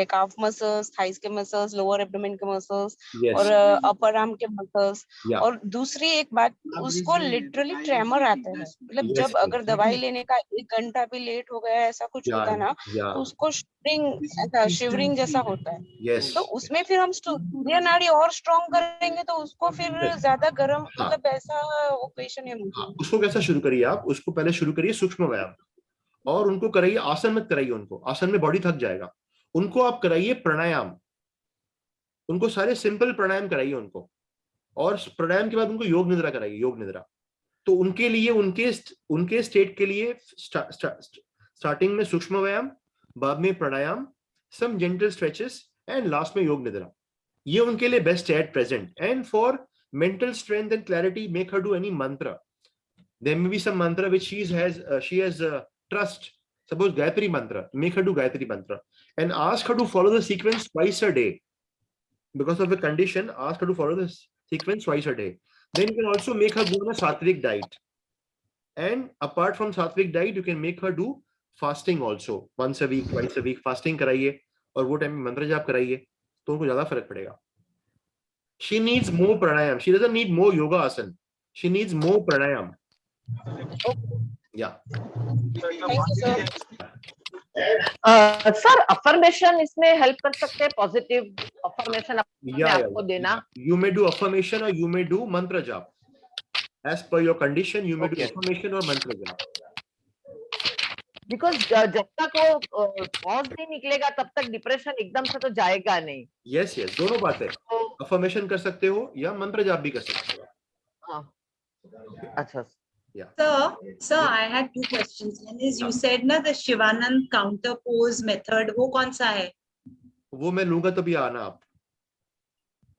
काफ मसल्स, थाइस के मसल्स, लोअर एब्डोमेन के मसल्स, yes. और अपर आर्म के मसल्स. Yeah. और दूसरी एक बात, उसको लिटरली ट्रेमर आते हैं, मतलब yes, जब अगर दवाई लेने का 1 घंटा भी लेट हो गया ऐसा कुछ होता है ना, तो उसको शिवरिंग जैसा होता है. yes. तो उसमें फिर हम सूर्य नाड़ी और स्ट्रॉन्ग करेंगे तो उसको फिर ज्यादा गर्म मतलब ऐसा ओकेशन है. उसको कैसा शुरू करिए आप, उसको पहले शुरू करिए सूक्ष्म व्यायाम, और उनको कराइए आसन मत कराइए, उनको आसन में बॉडी थक जाएगा. उनको आप कराइए प्राणायाम, उनको सारे सिंपल प्राणायाम कराइए उनको, और प्राणायाम के बाद उनको योग निद्रा कराइए, योग निद्रा. तो उनके लिए उनके स्टेट के लिए स्टार्टिंग में सूक्ष्म व्यायाम, बाद में प्राणायाम, सम जेंटल स्ट्रेचेस, एंड लास्ट में योग निद्रा. ये उनके लिए बेस्ट है at present. And for mental strength and clarity, make her do any mantra. There may be some mantra which she has trust. Suppose Gayatri mantra, make her do Gayatri mantra, and ask her to follow the sequence twice a day. Because of the condition, ask her to follow the sequence twice a day. Then you can also make her go on a sattvic diet, and apart from sattvic diet, you can make her do fasting also, once a week, twice a week fasting कराइए, और वो time में मंत्र जाप कराइए, तो उनको ज्यादा फर्क पड़ेगा. She needs more pranayam. She doesn't need more yoga asan. She needs more pranayam. Yeah. Sir affirmation इसमें हेल्प कर सकते हैं, पॉजिटिव अफर्मेशन आपको देना. You may do affirmation or you may do mantra jap. As per your condition, you may do affirmation or mantra jap. Because जब तक वो pause नहीं निकलेगा तब तक डिप्रेशन एकदम से तो जाएगा नहीं। यस यस, दोनों बातें, अफर्मेशन कर सकते हो या मंत्र जाप भी कर सकते हो। हाँ, अच्छा। Sir, I had two questions. One is you said na the Shivanand counter pose method, वो कौन सा है? वो मैं लूंगा तभी आना आप।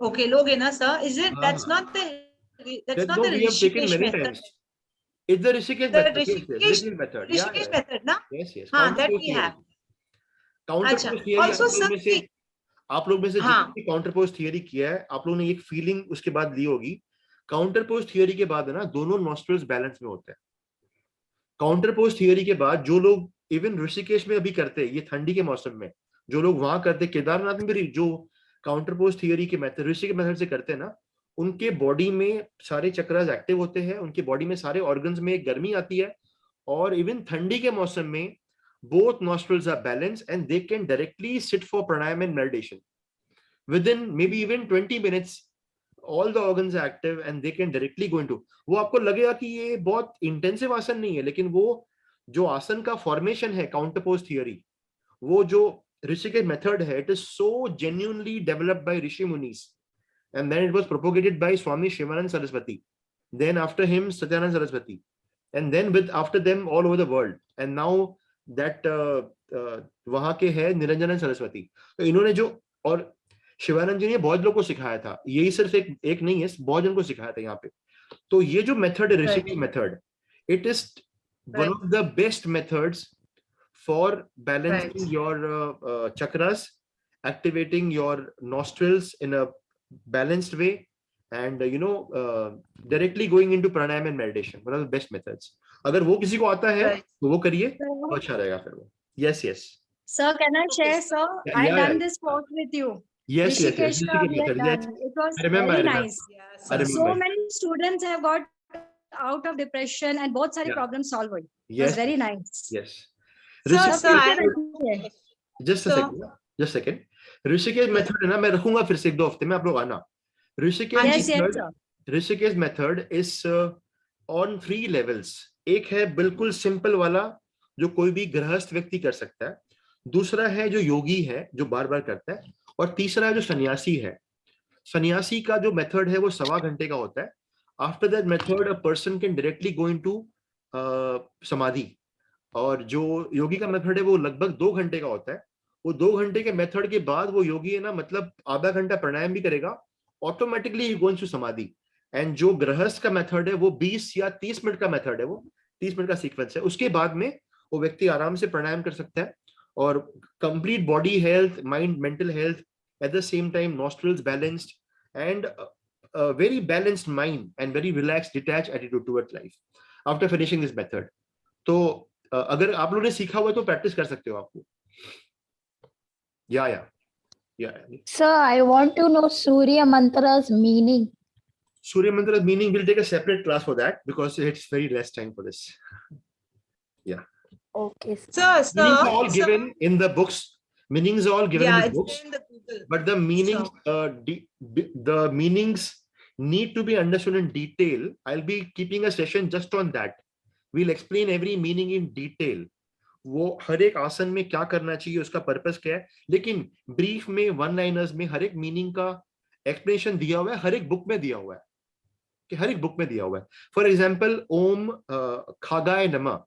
Okay, लोगे ना sir? Is it हाँ, that's हाँ। not the That not no, the we have taken Rishikesh many method. times. It's the Rishikesh The method. Yes, yes, Rishikesh Rishikesh method. Yeah, Rishikesh yeah. method ना? Yes, yes. हाँ, Counter that pose we theory. have. Counter अच्छा. pose theory Also sir, आप लोग में से हाँ. जितने भी काउंटर पोज थियरी किया है, आप लोगों ने एक फीलिंग उसके बाद ली होगी। काउंटर पोज थियरी के बाद है ना, दोनों नॉस्ट्रल्स बैलेंस में होते हैं। काउंटर पोज थियरी के बाद जो लोग इवन ऋषिकेश में अभी करते हैं, ये ठंडी के मौसम में जो लोग वहां करते, केदारनाथ में भी जो काउंटर पोज थियरी के मेथड, ऋषि के मेथड से करते हैं ना, उनके बॉडी में सारे चक्रास एक्टिव होते हैं, उनके बॉडी में सारे ऑर्गन्स में गर्मी आती है, और इवन ठंडी के मौसम में both nostrils are balanced and they can directly sit for pranayama and meditation within maybe even 20 minutes. All the organs are active and they can directly go into, वो आपको लगेगा कि ये बहुत इंटेंसिव आसन नहीं है, लेकिन वो जो आसन का फॉर्मेशन है काउंटर पोज थियरी, वो जो ऋषिकेश मेथड है, it is so genuinely developed by Rishi Munis, and then it was propagated by Swami Shivanand Saraswati, then after him Satyanand Saraswati, and then with after them all over the world, and now that वहां के है निरंजन सरस्वती। तो इन्होंने जो, और शिवानंद जी ने बहुत लोगों को सिखाया था, यही सिर्फ एक नहीं है, बहुत जन को सिखाया था यहाँ पे। तो ये जो मेथड है Rishikesh method, it is one of the best methods for balancing your chakras, activating your nostrils in a balanced way, and directly going into pranayama and meditation, one of the best methods. अगर वो किसी को आता है तो वो करिए, तो अच्छा रहेगा फिर वो। Yes, yes. Sir, can I share, sir? Yeah, I yeah, done yeah. this course with you. Yes, yes, yes. Rishikesh ka we had method. done. Yes. It was I remember, very I remember. nice. Yes, I sir. So remember. many students have got out of depression and बहुत सारे Yeah. problems solved. It was Yes, very nice. yes. Sir, Rishikesh sir, method- just a Sir. second, just a second. Rishikesh method है ना, मैं रखूंगा फिर से 1-2 हफ्ते में, आप लोग आना। Rishikesh Yes, yes, method, sir. Rishikesh method is on 3 levels. एक है बिल्कुल सिंपल वाला जो कोई भी गृहस्थ व्यक्ति कर सकता है, दूसरा है जो योगी है जो बार बार करता है, और तीसरा है जो सन्यासी है। सन्यासी का जो मेथड है वो 1.25 घंटे का होता है। After that method a person can directly go into समाधि, और जो योगी का मेथड है वो लगभग 2 घंटे का होता है। वो 2 घंटे के मेथड के बाद वो योगी है ना, मतलब आधा घंटा प्राणायाम भी करेगा, ऑटोमेटिकली गो इनटू समाधि। एंड जो गृहस्थ का मेथड है वो 20 या 30 मिनट का मेथड है, वो 30 मिनट का सीक्वेंस है। उसके बाद में वो व्यक्ति आराम से प्राणायाम कर सकता है, और complete body health, mind, mental health, at the same time nostrils balanced, and very balanced mind and very relaxed detach attitude towards life after finishing this method. तो अगर आप लोगों ने सीखा हुआ तो प्रैक्टिस कर सकते हो आपको। या Sir, I want to know Surya Mantra's meaning. Surya Mantra's meaning, we'll take a separate class for that because it's very less time for this. Yeah. Okay, sir. Sir, Meanings are all sir. given in the books. Meanings are all given Yeah, in the it's books, in the Google. but the meanings, the meanings need to be understood in detail. I'll be keeping a session just on that. We'll explain every meaning in detail. वो हर एक आसन में क्या करना चाहिए, उसका purpose क्या है, लेकिन ब्रीफ में, 1 लाइनर्स में हर एक मीनिंग का एक्सप्लेनेशन दिया हुआ है, हर एक बुक में दिया हुआ है, कि हर एक बुक में दिया हुआ है। फॉर एग्जाम्पल ओम खागाय नमः,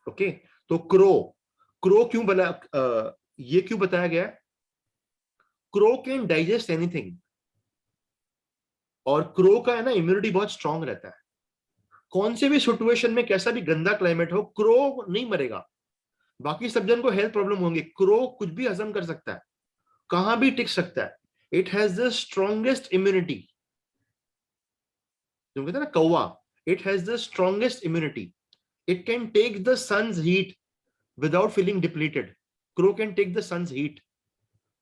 ओके, तो क्रो क्यों बना, ये क्यों बताया गया है? क्रो कैन डाइजेस्ट एनीथिंग, और क्रो का है ना इम्यूनिटी बहुत स्ट्रांग रहता है। कौन से भी सिचुएशन में, कैसा भी गंदा क्लाइमेट हो, क्रो नहीं मरेगा। बाकी सब जन को हेल्थ प्रॉब्लम होंगे, क्रो कुछ भी हजम कर सकता है, कहां भी टिक सकता है। It has the strongest immunity, जो कहते हैं ना कौवा, it has the strongest immunity. It can take the sun's heat without feeling depleted. Crow can take the sun's heat.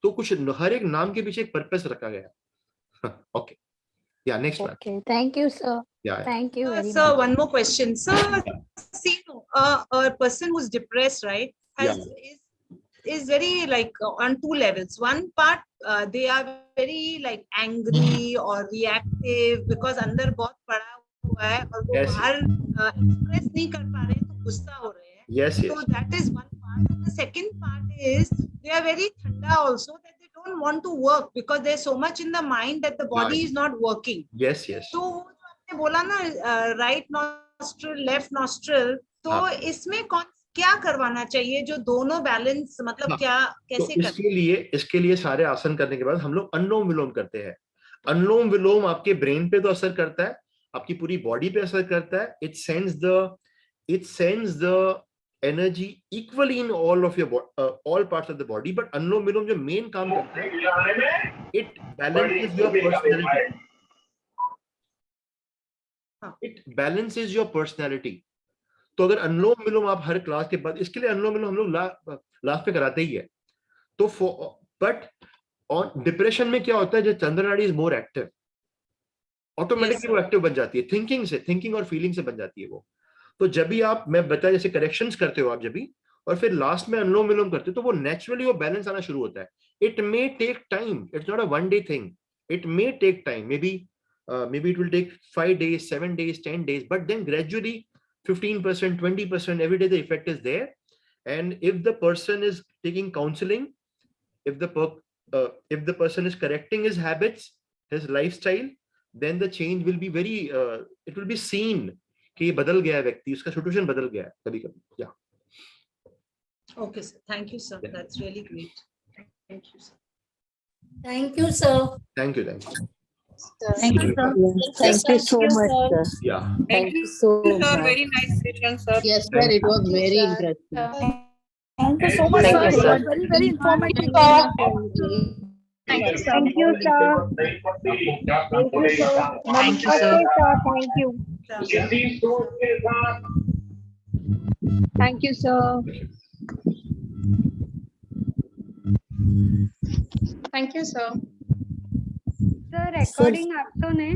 तो कुछ हर एक नाम के पीछे एक पर्पस रखा गया। ओके, या next one. Okay, thank you, sir. Yeah. Thank you very Sir, much. one more question. Sir, see, a person who's depressed, right, is very like on 2 levels. One part, they are very like angry or reactive because अंदर बहुत पड़ा हुआ है और वो Yes. बाहर express नहीं कर पा रहे हैं, तो गुस्सा हो रहे हैं. Yes, So yes. that is one part. And the second part is they are very thanda also, that they don't want to work because there's so much in the mind that the body Right. is not working. Yes, yes. तो वो जो आपने बोला ना right nostril left nostril, तो हाँ. इसमें क्या करवाना चाहिए जो दोनों बैलेंस, मतलब हाँ. क्या तो कैसे कर? इसके लिए सारे आसन करने के बाद हम लोग अनुलोम विलोम करते हैं. अनुलोम विलोम आपके ब्रेन पे तो असर करता है, आपकी पूरी बॉडी पे असर करता है. It sends the energy equally in all of your all parts of the body. But Anulom Vilom जो मेन काम करता है, it balances your personality. It balances your personality. तो अगर अनुलोम विलोम आप हर क्लास के बाद, इसके लिए अनुलोम विलोम हम लोग लास्ट पे कराते ही है. तो बट ऑन डिप्रेशन में क्या होता है, जो चंद्र नाड़ी इज मोर एक्टिव, ऑटोमेटिकली वो एक्टिव बन जाती है, थिंकिंग और फीलिंग से बन जाती है वो. तो जब भी आप, मैं बताया जैसे करेक्शंस करते हो आप जब भी, और फिर लास्ट में अनुलोम विलोम करते हो, तो वो नेचुरली वो बैलेंस आना शुरू होता है. It may take time, it's not a one day thing. It may take time, may be it will take 5 days, 7 days, 10 days, but then gradually 15%, 20% every day the effect is there. And if the person is taking counseling, if the person is correcting his habits, his lifestyle, then the change will be very it will be seen कि ये बदल गया है व्यक्ति, उसका situation बदल गया है कभी-कभी. Yeah. Okay sir, thank you sir, that's really great. Thank you sir. Thank you, sir. Thank you. Thank you, sir. Thank you so much, sir. Yeah. Thank you so sir, much. very nice session, sir. Yes, sir. It was very interesting. Thank you so much, Thank you, sir. sir. Very informative. Thank you, sir. Thank you, sir. Thank you, sir. Thank you. Thank you, sir. Thank you, sir. Sir, recording up to ne?